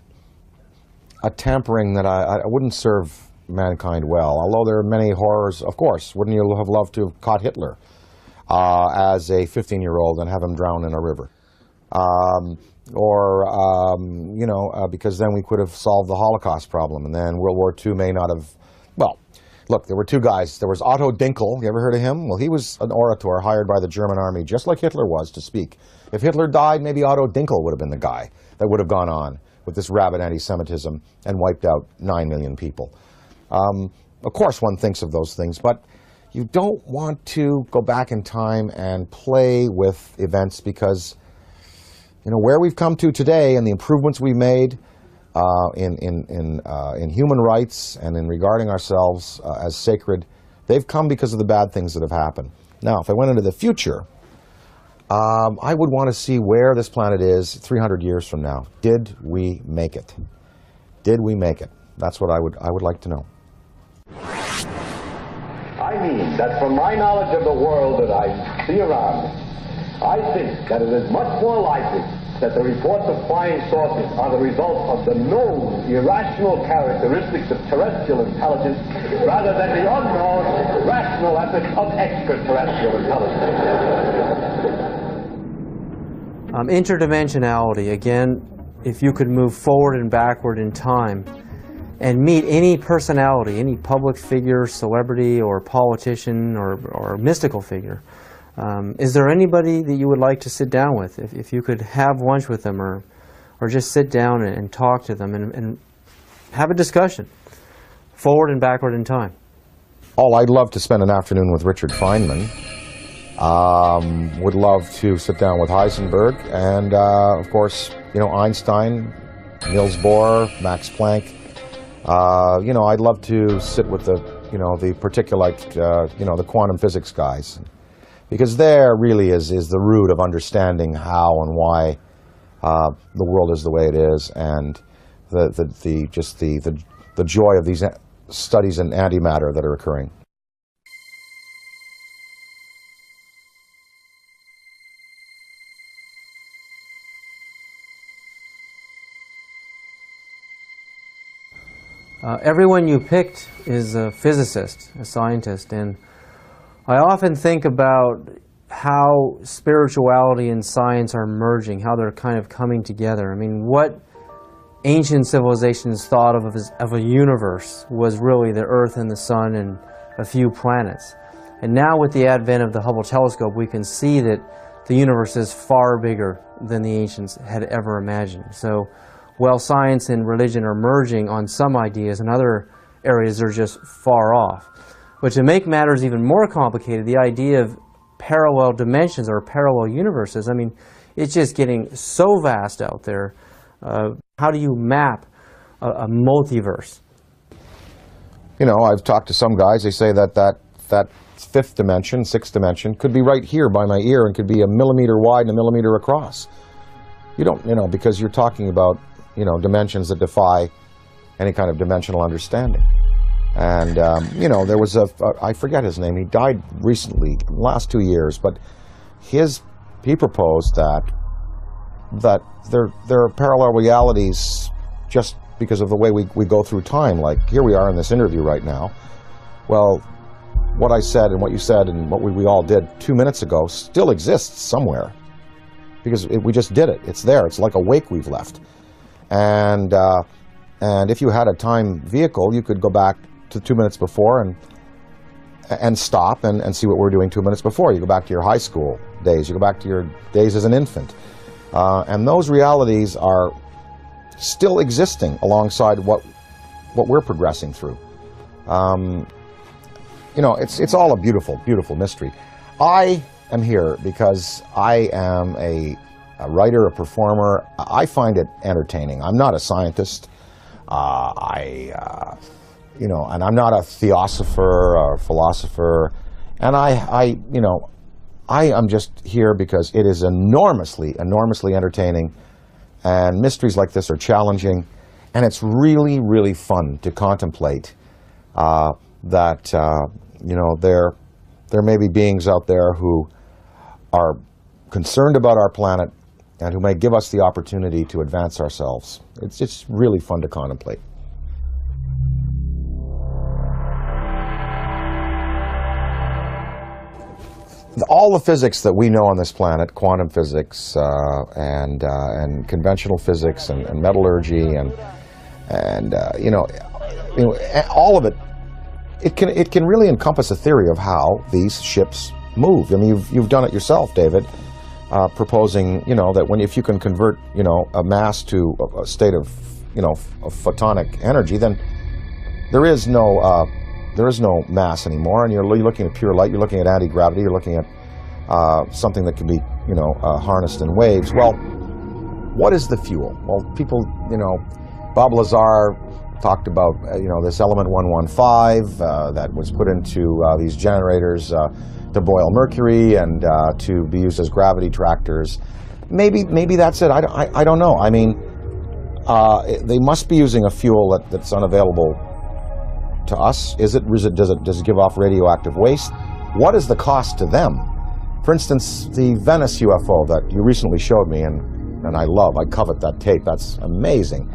a tampering that I wouldn't serve mankind well. Although there are many horrors, of course. Wouldn't you have loved to have caught Hitler as a 15-year-old and have him drown in a river? You know, because then we could have solved the Holocaust problem, and then World War II may not have, well, look, there were two guys. There was Otto Dinkel. You ever heard of him? Well, he was an orator hired by the German army, just like Hitler was, to speak. If Hitler died, maybe Otto Dinkel would have been the guy that would have gone on with this rabid anti-Semitism and wiped out 9 million people. Of course, one thinks of those things, but you don't want to go back in time and play with events, because you know where we've come to today and the improvements we made in human rights and in regarding ourselves as sacred, they've come because of the bad things that have happened. Now, if I went into the future, I would want to see where this planet is 300 years from now. Did we make it? Did we make it? That's what I would like to know.
I mean that from my knowledge of the world that I see around me, I think that it is much more likely that the reports of flying saucers are the result of the known irrational characteristics of terrestrial intelligence rather than the unknown rational efforts of extraterrestrial intelligence.
Interdimensionality, again, if you could move forward and backward in time and meet any personality, any public figure, celebrity, or politician, or mystical figure, is there anybody that you would like to sit down with? If you could have lunch with them, or just sit down and talk to them and have a discussion, forward and backward in time?
Oh, I'd love to spend an afternoon with Richard Feynman. Would love to sit down with Heisenberg, and of course, you know, Einstein, Niels Bohr, Max Planck. You know, I'd love to sit with the particulate, you know, the quantum physics guys, because there really is the root of understanding how and why the world is the way it is, and the joy of these studies in antimatter that are occurring.
Everyone you picked is a physicist, a scientist, and I often think about how spirituality and science are merging, how they're kind of coming together. I mean, what ancient civilizations thought of a universe was really the Earth and the Sun and a few planets. And now with the advent of the Hubble telescope, we can see that the universe is far bigger than the ancients had ever imagined. So while science and religion are merging on some ideas, in other areas they're just far off. But to make matters even more complicated, the idea of parallel dimensions or parallel universes, I mean, it's just getting so vast out there. How do you map a multiverse?
you know, I've talked to some guys, they say that fifth dimension, sixth dimension, could be right here by my ear and could be 1 millimeter wide and 1 millimeter across. You don't, you know, because you're talking about, you know, dimensions that defy any kind of dimensional understanding. And, you know, there was I forget his name, he died recently, last 2 years, but he proposed that there are parallel realities just because of the way we go through time. Like, here we are in this interview right now. Well, what I said and what you said and what we all did 2 minutes ago still exists somewhere, because we just did it. It's there. It's like a wake we've left. And if you had a time vehicle, you could go back to 2 minutes before and stop and see what we're doing 2 minutes before. You go back to your high school days. You go back to your days as an infant. And those realities are still existing alongside what we're progressing through. You know, it's all a beautiful, beautiful mystery. I am here because I am a writer, a performer. I find it entertaining. I'm not a scientist. You know, and I'm not a theosopher or philosopher. And you know, I am just here because it is enormously, enormously entertaining. And mysteries like this are challenging. And it's really, really fun to contemplate that, you know, there may be beings out there who are concerned about our planet and who may give us the opportunity to advance ourselves. It's just really fun to contemplate. All the physics that we know on this planet, quantum physics and conventional physics and metallurgy and you know, all of it, it can really encompass a theory of how these ships move. I mean, you've done it yourself, David, proposing, you know, that if you can convert, you know, a mass to a state of, you know, of photonic energy, then there is no mass anymore, and you're looking at pure light, you're looking at anti-gravity, you're looking at something that can be, you know, harnessed in waves. Well, what is the fuel? Well, people, you know, Bob Lazar talked about, you know, this element 115 that was put into these generators to boil mercury and to be used as gravity tractors. Maybe that's it. I don't know. I mean, they must be using a fuel that's unavailable to us. Does it give off radioactive waste? What is the cost to them? For instance, the Venice UFO that you recently showed me, and I covet that tape. That's amazing.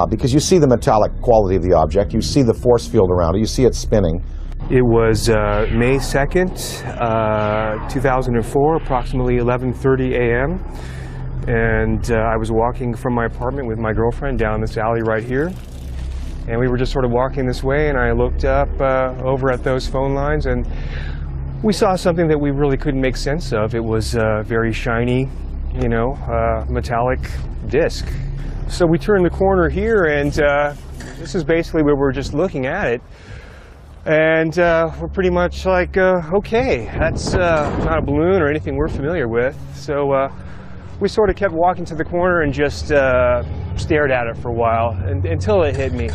Because you see the metallic quality of the object, you see the force field around it, you see it spinning.
It was May 2nd, 2004, approximately 11:30 a.m. And I was walking from my apartment with my girlfriend down this alley right here. And we were just sort of walking this way, and I looked up over at those phone lines, and we saw something that we really couldn't make sense of. It was a very shiny, you know, metallic disc. So we turned the corner here, and this is basically where we're just looking at it. And we're pretty much like, okay, that's not a balloon or anything we're familiar with. So we sort of kept walking to the corner and just stared at it for a while until it hit me,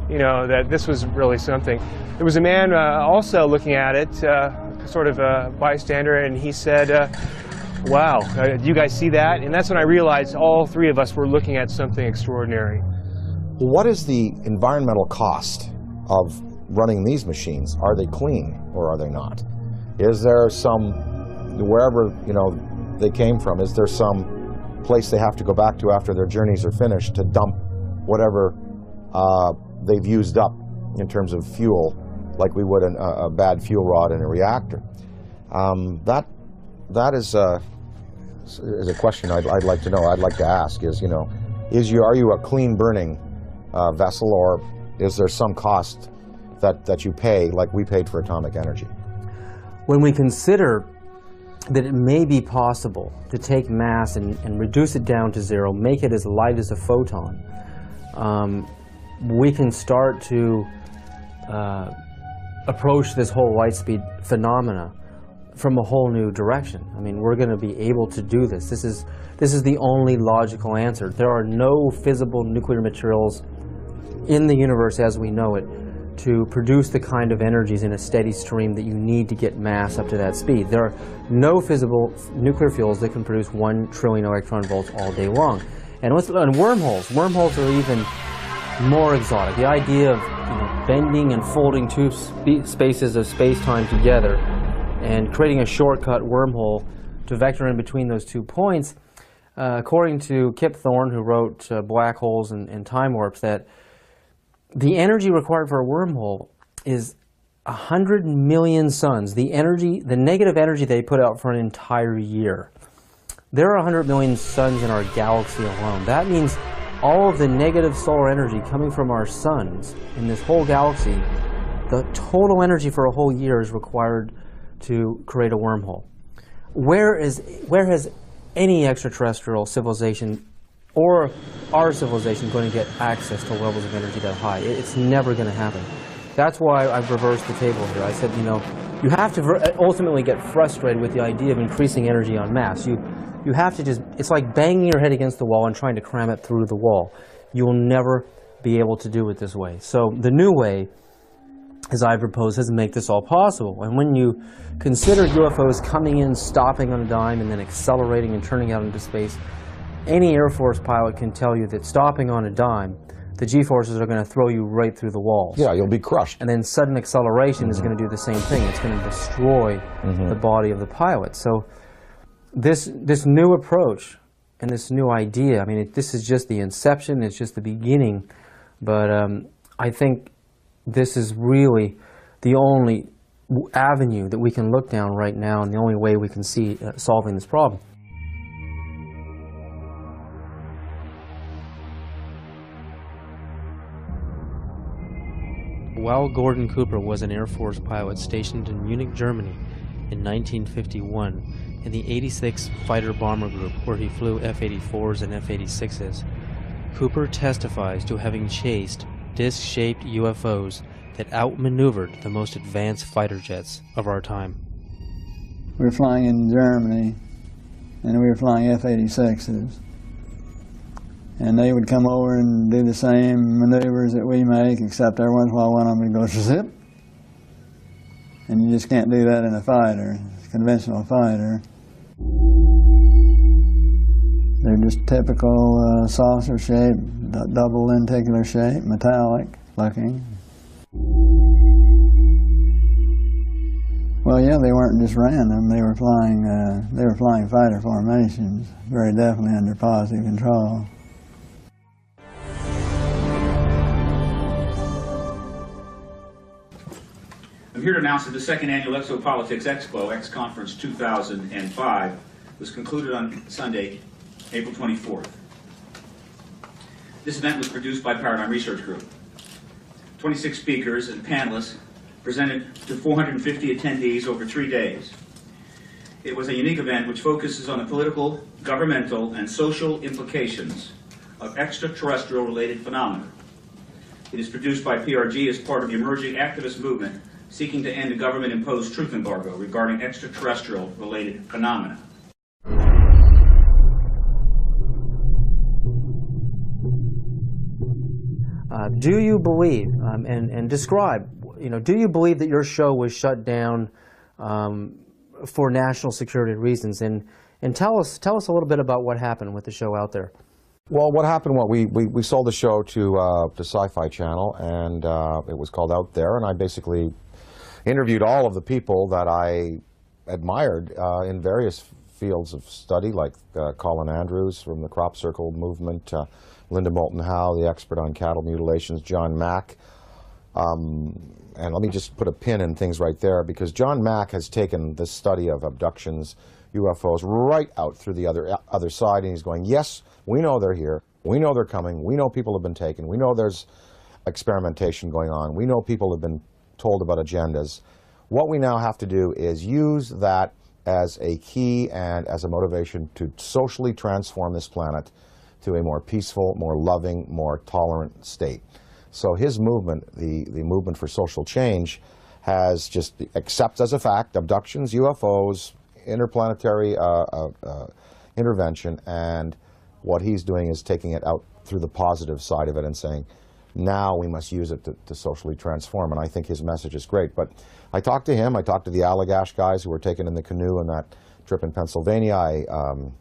you know, that this was really something. There was a man also looking at it, sort of a bystander, and he said, wow, do you guys see that? And that's when I realized all three of us were looking at something extraordinary.
What is the environmental cost of running these machines? Are they clean or are they not? Is there some, wherever, you know, they came from, is there some place they have to go back to after their journeys are finished to dump whatever they've used up in terms of fuel, like we would a bad fuel rod in a reactor? That is a question I'd like to know. I'd like to ask is, you know, are you a clean burning vessel, or is there some cost that you pay like we paid for atomic energy?
When we consider that it may be possible to take mass and reduce it down to zero, make it as light as a photon, we can start to approach this whole light speed phenomena from a whole new direction. I mean, we're going to be able to do this. This is the only logical answer. There are no fissile nuclear materials in the universe as we know it to produce the kind of energies in a steady stream that you need to get mass up to that speed. There are no feasible nuclear fuels that can produce 1 trillion electron volts all day long. And wormholes are even more exotic. The idea of bending and folding two spaces of space-time together and creating a shortcut wormhole to vector in between those 2 points, according to Kip Thorne, who wrote Black Holes and Time Warps, that the energy required for a wormhole is 100 million suns, the negative energy they put out for an entire year. There are 100 million suns in our galaxy alone. That means all of the negative solar energy coming from our suns in this whole galaxy, the total energy for a whole year is required to create a wormhole. Where has any extraterrestrial civilization or our civilization going to get access to levels of energy that high? It's never going to happen. That's why I've reversed the table here. I said, you have to ultimately get frustrated with the idea of increasing energy en masse. You have to it's like banging your head against the wall and trying to cram it through the wall. You will never be able to do it this way. So the new way, as I propose, is to make this all possible. And when you consider UFOs coming in, stopping on a dime, and then accelerating and turning out into space, any Air Force pilot can tell you that stopping on a dime, the G-forces are going to throw you right through the walls.
Yeah, you'll be crushed.
And then sudden acceleration is going to do the same thing. It's going to destroy the body of the pilot. So this new approach and this new idea, I mean, this is just the inception, it's just the beginning, but I think this is really the only avenue that we can look down right now and the only way we can see solving this problem. While Gordon Cooper was an Air Force pilot stationed in Munich, Germany in 1951 in the 86th Fighter Bomber Group, where he flew F-84s and F-86s, Cooper testifies to having chased disc-shaped UFOs that outmaneuvered the most advanced fighter jets of our time.
We were flying in Germany, and we were flying F-86s. And they would come over and do the same maneuvers that we make, except every once in a while one of them would go zip. And you just can't do that in a fighter, a conventional fighter. They're just typical saucer shape, double lenticular shape, metallic looking. Well, yeah, they weren't just random. They were flying fighter formations, very definitely under positive control.
I'm here to announce that the second annual Exopolitics Expo, X-Conference 2005, was concluded on Sunday, April 24th. This event was produced by Paradigm Research Group. 26 speakers and panelists presented to 450 attendees over 3 days. It was a unique event which focuses on the political, governmental, and social implications of extraterrestrial-related phenomena. It is produced by PRG as part of the emerging activist movement seeking to end a government-imposed truth embargo regarding extraterrestrial-related phenomena.
Do you believe, and describe, do you believe that your show was shut down for national security reasons? And tell us a little bit about what happened with the show out there.
Well, what happened, we sold the show to Sci-Fi Channel, and it was called Out There, and I basically interviewed all of the people that I admired in various fields of study, like Colin Andrews from the Crop Circle movement, Linda Moulton Howe, the expert on cattle mutilations, John Mack. And let me just put a pin in things right there, because John Mack has taken this study of abductions, UFOs, right out through the other side, and he's going, yes, we know they're here, we know they're coming, we know people have been taken, we know there's experimentation going on, we know people have been told about agendas. What we now have to do is use that as a key and as a motivation to socially transform this planet to a more peaceful, more loving, more tolerant state. So his movement, the movement for social change, has just accepts as a fact abductions, UFOs, interplanetary intervention, and what he's doing is taking it out through the positive side of it and saying, Now we must use it to socially transform, and I think his message is great. But I talked to him, I talked to the Allagash guys who were taken in the canoe on that trip in Pennsylvania. The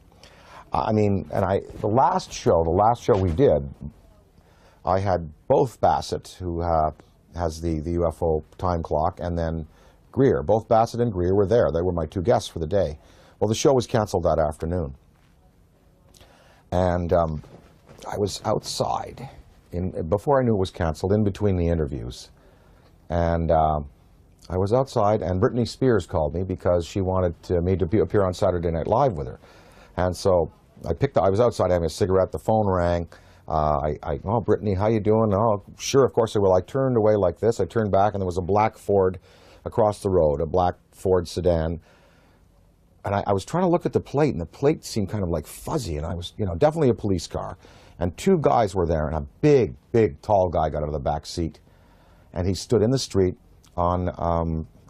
last show we did, I had both Bassett, who has the UFO time clock, and then Greer. Both Bassett and Greer were there. They were my two guests for the day. Well, the show was canceled that afternoon. And I was outside, before I knew it was canceled, in between the interviews. And I was outside, and Britney Spears called me because she wanted me to appear on Saturday Night Live with her. And so I was outside having a cigarette, the phone rang. Oh, Brittany, how you doing? Oh, sure, of course I will. I turned away like this. I turned back, and there was a black Ford across the road, a black Ford sedan. And I was trying to look at the plate, and the plate seemed kind of like fuzzy, and I was, definitely a police car. And two guys were there, and a big, big, tall guy got out of the back seat. And he stood in the street on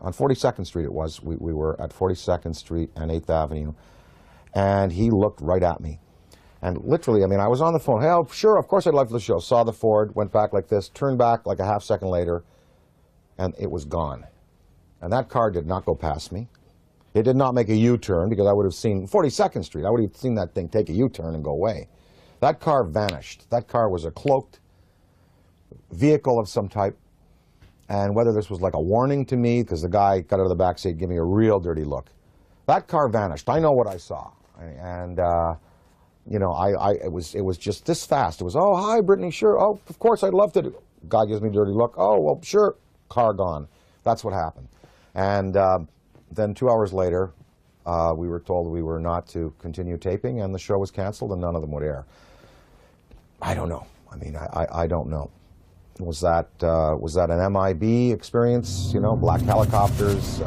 42nd Street it was. We were at 42nd Street and 8th Avenue. And he looked right at me. And literally, I was on the phone. Hey, oh, sure, of course I'd love the show. Saw the Ford, went back like this, turned back like a half second later, and it was gone. And that car did not go past me. It did not make a U-turn, because I would have seen 42nd Street. I would have seen that thing take a U-turn and go away. That car vanished. That car was a cloaked vehicle of some type. And whether this was like a warning to me, because the guy got out of the back seat, gave me a real dirty look. That car vanished. I know what I saw. And, it was just this fast. It was, oh, hi, Brittany, sure. Oh, of course, I'd love to. Guy gives me a dirty look. Oh, well, sure. Car gone. That's what happened. And then 2 hours later, we were told we were not to continue taping, and the show was canceled, and none of them would air. I don't know. I don't know. Was that an MIB experience? Black helicopters,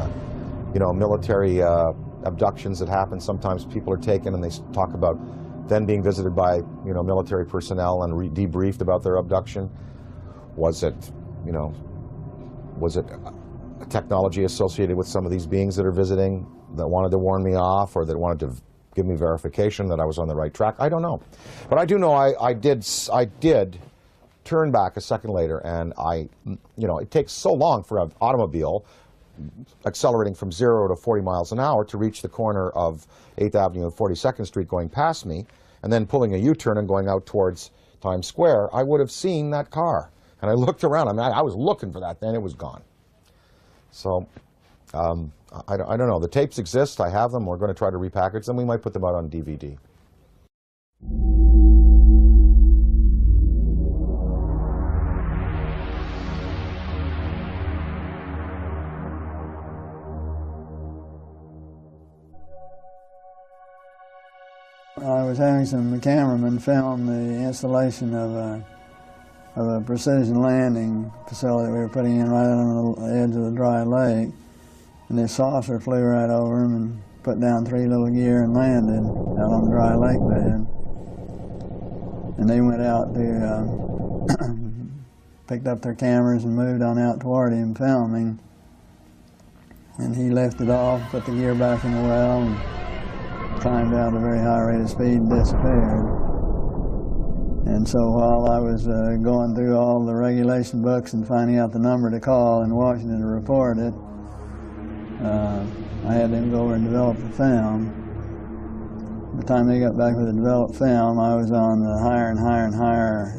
military abductions that happen. Sometimes people are taken, and they talk about then being visited by military personnel and debriefed about their abduction. Was it a technology associated with some of these beings that are visiting that wanted to warn me off, or that wanted to give me verification that I was on the right track? I don't know. But I do know I did turn back a second later, and it takes so long for an automobile accelerating from 0 to 40 miles an hour to reach the corner of 8th Avenue and 42nd Street going past me, and then pulling a U-turn and going out towards Times Square. I would have seen that car. And I looked around. I was looking for that then. It was gone. So I don't know. The tapes exist. I have them. We're going to try to repackage them. We might put them out on DVD.
I was having some cameramen film the installation of a precision landing facility that we were putting in right on the edge of the dry lake. And this saucer flew right over them and put down 3 little gear and landed out on the dry lake bed. And they went out to, picked up their cameras and moved on out toward him filming. And he lifted off, put the gear back in the well, and climbed out at a very high rate of speed and disappeared. And so while I was going through all the regulation books and finding out the number to call in Washington to report it, I had them go over and develop the film. By the time they got back with the developed film, I was on the higher and higher and higher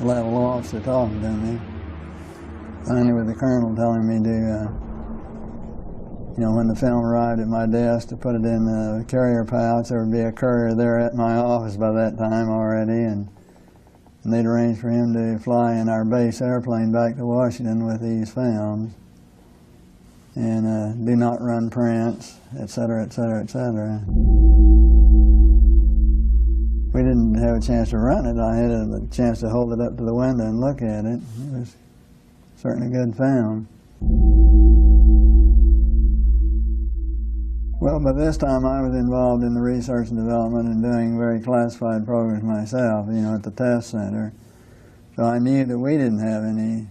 level officer talking to me. Finally with the colonel telling me to when the film arrived at my desk, to put it in the carrier pouch. There would be a courier there at my office by that time already, and they'd arranged for him to fly in our base airplane back to Washington with these films, and do not run prints, etc., etc., etc. We didn't have a chance to run it. I had a chance to hold it up to the window and look at it. It was certainly a good film. Well, by this time I was involved in the research and development and doing very classified programs myself, at the test center. So I knew that we didn't have any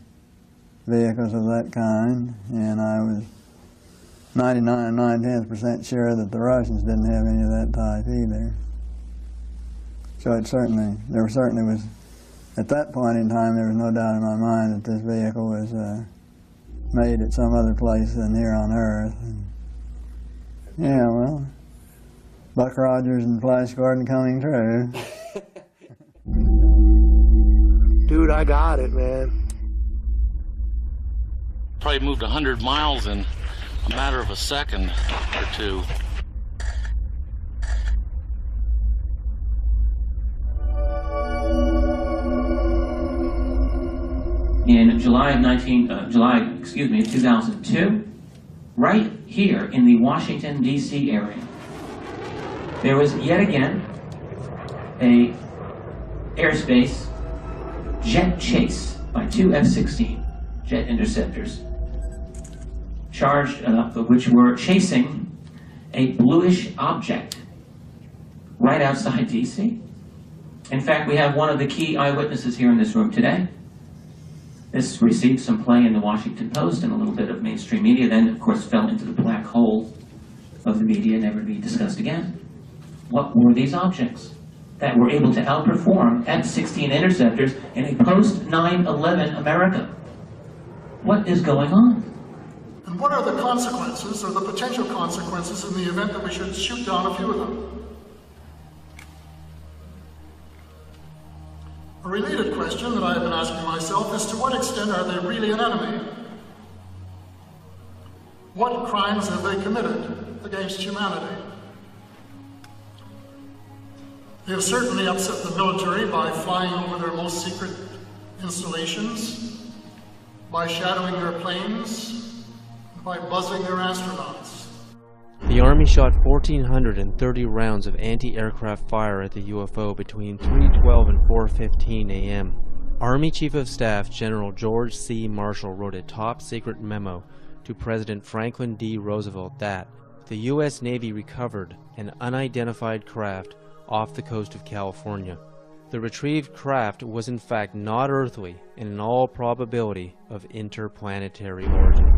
vehicles of that kind, and I was 99 9/10% sure that the Russians didn't have any of that type either. So there certainly was At that point in time, there was no doubt in my mind that this vehicle was made at some other place than here on Earth. And yeah, well, Buck Rogers and Flash Gordon coming true.
Dude, I got it, man.
Probably moved 100 miles in a matter of a second or two.
In July of 2002, right here in the Washington, D.C. area, there was yet again a airspace jet chase by two F-16 jet interceptors, which were chasing a bluish object right outside D.C. In fact, we have one of the key eyewitnesses here in this room today. This received some play in the Washington Post and a little bit of mainstream media, then of course fell into the black hole of the media, never to be discussed again. What were these objects that were able to outperform F-16 interceptors in a post-9/11 America? What is going on?
And what are the consequences, or the potential consequences, in the event that we should shoot down a few of them? A related question that I have been asking myself is, to what extent are they really an enemy? What crimes have they committed against humanity? They have certainly upset the military by flying over their most secret installations, by shadowing their planes, by buzzing their astronauts.
The Army shot 1,430 rounds of anti-aircraft fire at the UFO between 3:12 and 4:15 a.m. Army Chief of Staff General George C. Marshall wrote a top-secret memo to President Franklin D. Roosevelt that the U.S. Navy recovered an unidentified craft off the coast of California. The retrieved craft was in fact not earthly and in all probability of interplanetary origin.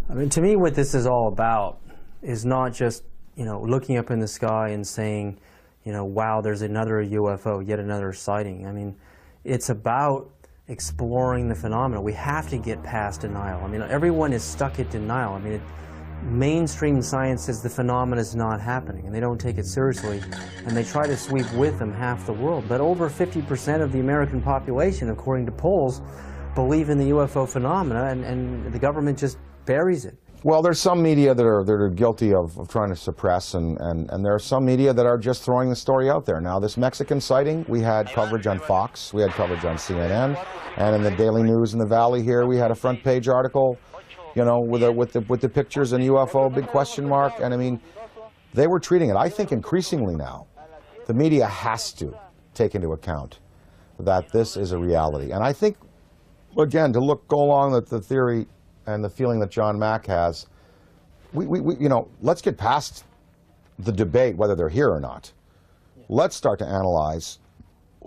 I mean, to me, what this is all about is not just, looking up in the sky and saying, wow, there's another UFO, yet another sighting. I mean, it's about exploring the phenomena. We have to get past denial. I mean, everyone is stuck at denial. I mean, mainstream science says the phenomena is not happening, and they don't take it seriously, and they try to sweep with them half the world. But over 50% of the American population, according to polls, believe in the UFO phenomena, and the government just buries it.
Well, there's some media that are guilty of trying to suppress, and there are some media that are just throwing the story out there. Now, this Mexican sighting, we had coverage on Fox, we had coverage on CNN, and in the Daily News in the Valley here, we had a front page article, with the pictures and UFO, big question mark, and I mean, they were treating it. I think increasingly now, the media has to take into account that this is a reality. And I think, again, to go along with the theory and the feeling that John Mack has, let's get past the debate whether they're here or not. Let's start to analyze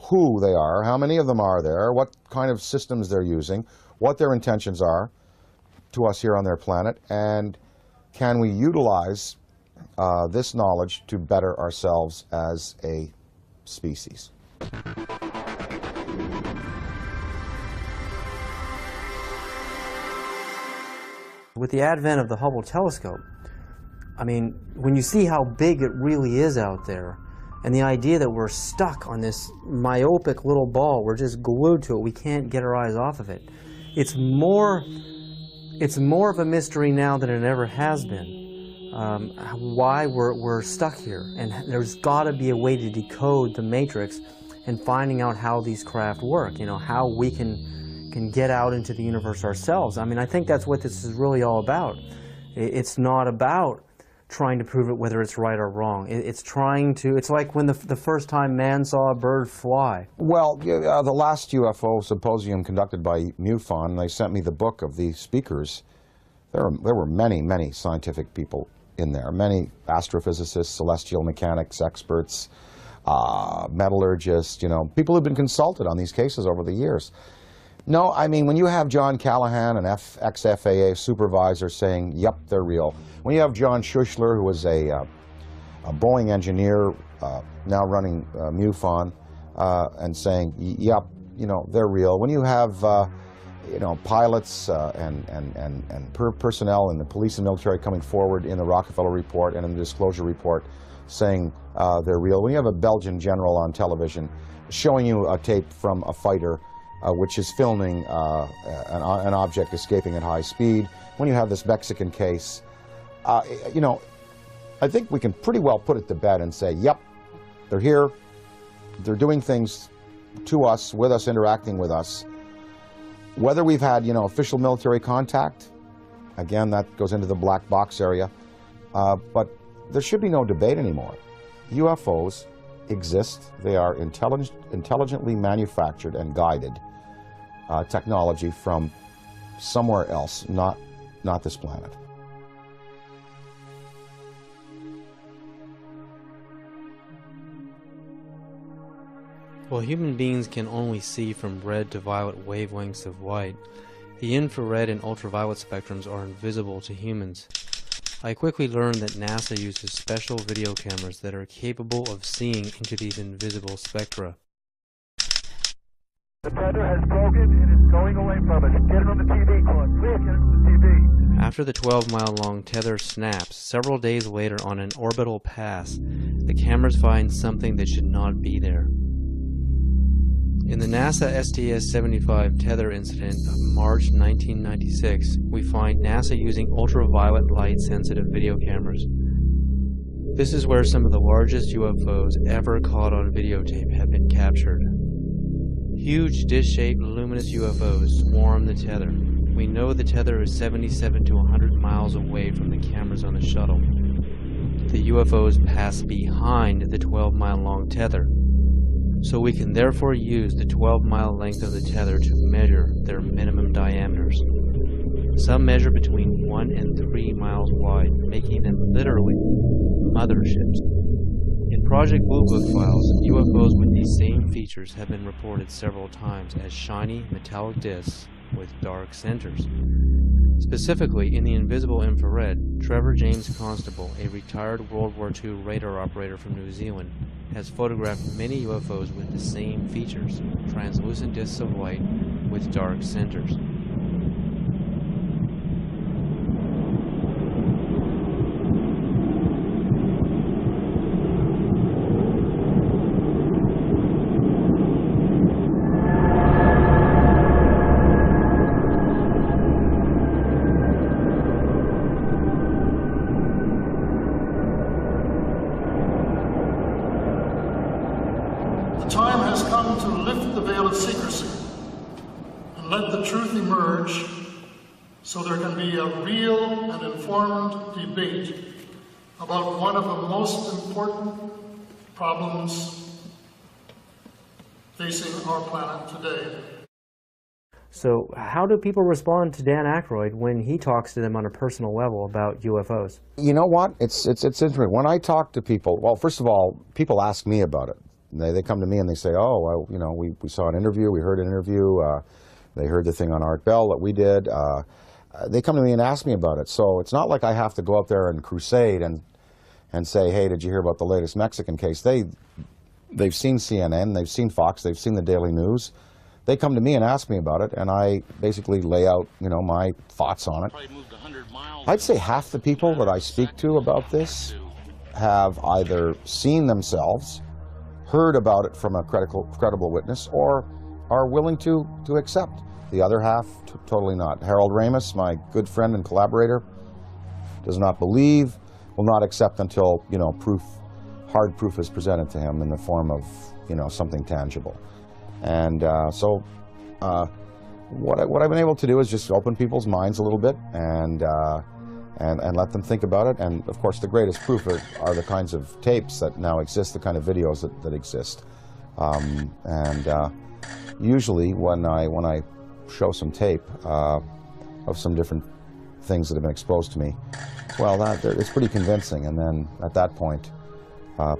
who they are, how many of them are there, what kind of systems they're using, what their intentions are to us here on their planet, and can we utilize this knowledge to better ourselves as a species.
With the advent of the Hubble telescope, I mean, when you see how big it really is out there, and the idea that we're stuck on this myopic little ball, we're just glued to it, we can't get our eyes off of it. It's more of a mystery now than it ever has been. Why we're stuck here, and there's got to be a way to decode the matrix and finding out how these craft work, how we can get out into the universe ourselves. I mean, I think that's what this is really all about. It's not about trying to prove it whether it's right or wrong. It's like when the first time man saw a bird fly.
Well, the last UFO symposium conducted by MUFON, they sent me the book of the speakers. There were many, many scientific people in there, many astrophysicists, celestial mechanics experts, metallurgists, people who've been consulted on these cases over the years. No, I mean, when you have John Callahan, an ex-FAA supervisor, saying, yep, they're real. When you have John Schuessler, who was a Boeing engineer, now running MUFON, and saying, yep, you know, they're real. When you have, you know, pilots and personnel in the police and military coming forward in the Rockefeller report and in the disclosure report saying they're real. When you have a Belgian general on television showing you a tape from a fighter which is filming an object escaping at high speed, when you have this Mexican case, you know, I think we can pretty well put it to bed and say, yep, they're here, they're doing things to us, with us, interacting with us. Whether we've had, you know, official military contact, again, that goes into the black box area, but there should be no debate anymore. UFOs exist. They are intelligently manufactured and guided technology from somewhere else, not this planet.
While human beings can only see from red to violet wavelengths of light, the infrared and ultraviolet spectrums are invisible to humans. I quickly learned that NASA uses special video cameras that are capable of seeing into these invisible spectra.
The tether has broken and is going away from us. Get it on the TV, Claude. Please get it on the TV.
After the 12-mile-long tether snaps, several days later on an orbital pass, the cameras find something that should not be there. In the NASA STS-75 tether incident of March 1996, we find NASA using ultraviolet light-sensitive video cameras. This is where some of the largest UFOs ever caught on videotape have been captured. Huge dish-shaped luminous UFOs swarm the tether. We know the tether is 77 to 100 miles away from the cameras on the shuttle. The UFOs pass behind the 12-mile-long tether, so we can therefore use the 12-mile length of the tether to measure their minimum diameters. Some measure between 1 and 3 miles wide, making them literally motherships. In Project Blue Book files, UFOs with these same features have been reported several times as shiny metallic discs with dark centers. Specifically, in the invisible infrared, Trevor James Constable, a retired World War II radar operator from New Zealand, has photographed many UFOs with the same features, translucent discs of light with dark centers.
The time has come to lift the veil of secrecy and let the truth emerge so there can be a real and informed debate about one of the most important problems facing our planet today.
So how do people respond to Dan Aykroyd when he talks to them on a personal level about UFOs?
You know what? It's interesting. When I talk to people, well, first of all, people ask me about it. They come to me and they say, oh, well, you know, we saw an interview, we heard an interview, they heard the thing on Art Bell that we did. They come to me and ask me about it. So it's not like I have to go out there and crusade and say, hey, did you hear about the latest Mexican case? They've seen CNN, they've seen Fox, they've seen the Daily News. They come to me and ask me about it, and I basically lay out, you know, my thoughts on it. I'd say half the people that I speak to about this have either seen themselves, heard about it from a credible witness, or are willing to accept. The other half, totally not. Harold Ramis, my good friend and collaborator, does not believe, will not accept until, you know, hard proof is presented to him in the form of, you know, something tangible. And so what I've been able to do is just open people's minds a little bit and let them think about it. And of course, the greatest proof are the kinds of tapes that now exist, the kind of videos that exist. Usually, when I show some tape of some different things that have been exposed to me, well, it's pretty convincing. And then at that point,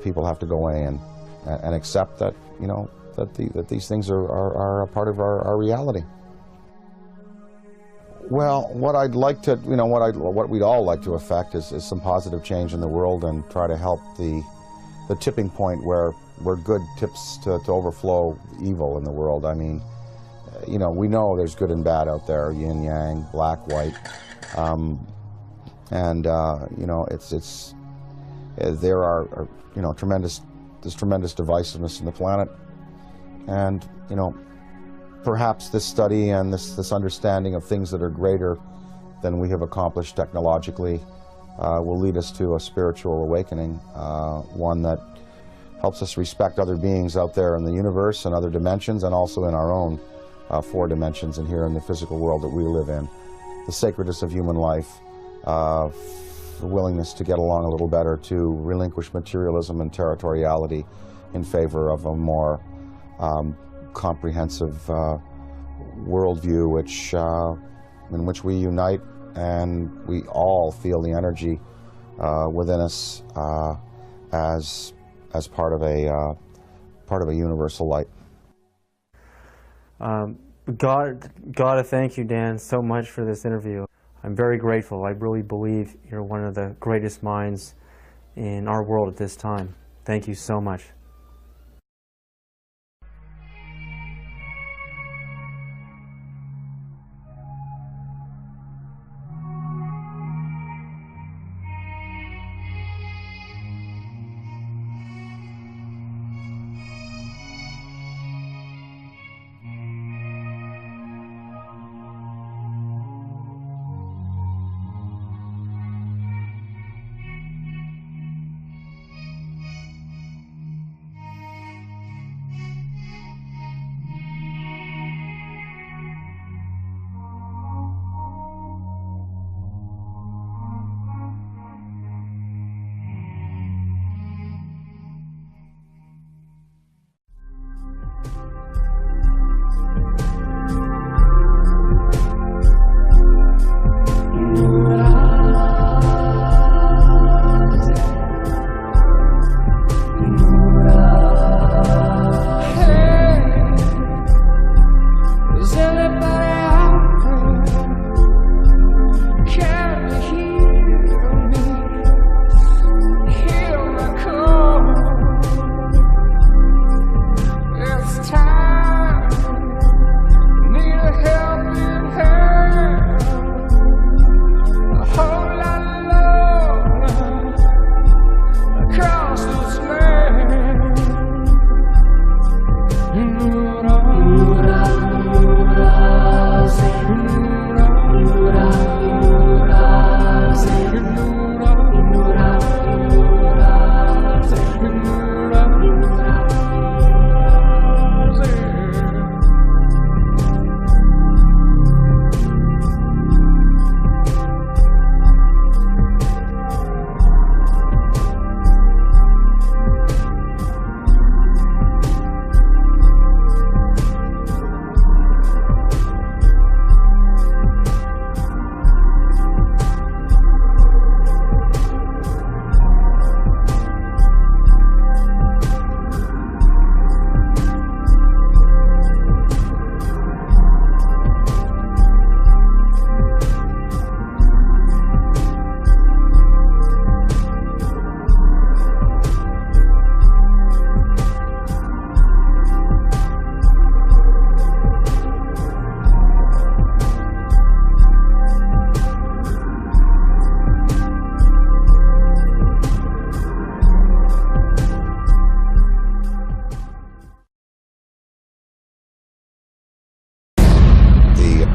people have to go away and accept that, you know, that these things are a part of our reality. Well, what I'd like to, you know, what we'd all like to affect is some positive change in the world and try to help the tipping point where where good tips to overflow evil in the world. I mean, you know, we know there's good and bad out there, yin yang, black, white, and you know, there are you know, there's tremendous divisiveness in the planet, and you know, perhaps this study and this understanding of things that are greater than we have accomplished technologically will lead us to a spiritual awakening, one that helps us respect other beings out there in the universe and other dimensions, and also in our own 4 dimensions and here in the physical world that we live in. The sacredness of human life, the willingness to get along a little better, to relinquish materialism and territoriality in favor of a more comprehensive worldview, in which we unite and we all feel the energy within us as part of a universal light.
Gotta thank you, Dan, so much for this interview. I'm very grateful. I really believe you're one of the greatest minds in our world at this time. Thank you so much.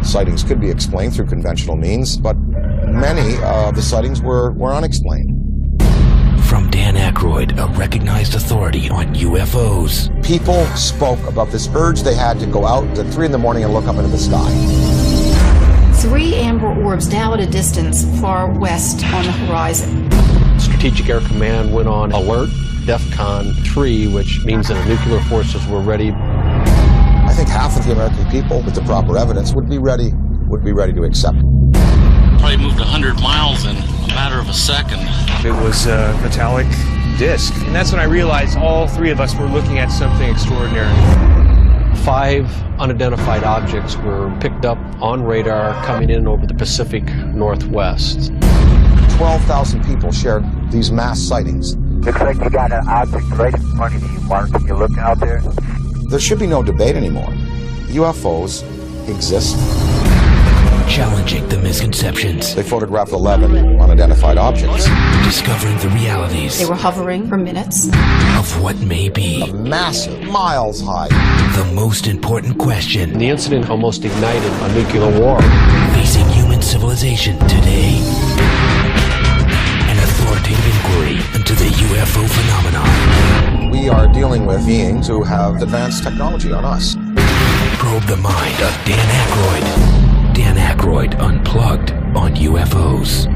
Sightings could be explained through conventional means, but many of the sightings were unexplained.
From Dan Aykroyd, a recognized authority on UFOs.
People spoke about this urge they had to go out at 3 in the morning and look up into the sky.
3 amber orbs now at a distance far west on the horizon.
Strategic Air Command went on alert, DEFCON 3, which means that our nuclear forces were ready.
I think half of the American people, with the proper evidence, would be ready to accept.
Probably moved 100 miles in a matter of a second.
It was a metallic disc, and that's when I realized all 3 of us were looking at something extraordinary.
5 unidentified objects were picked up on radar coming in over the Pacific Northwest.
12,000 people shared these mass sightings
Looks like you got an object right in front of you, Mark. Can you look out there?
There should be no debate anymore. UFOs exist.
Challenging the misconceptions.
They photographed 11 unidentified objects.
Discovering the realities
They were hovering for minutes.
of what may be.
A massive, miles high.
The most important question.
The incident almost ignited a nuclear war.
Facing human civilization today. An authoritative inquiry into the UFO phenomenon.
We are dealing with beings who have advanced technology on us.
Probe the mind of Dan Aykroyd. Dan Aykroyd Unplugged on UFOs.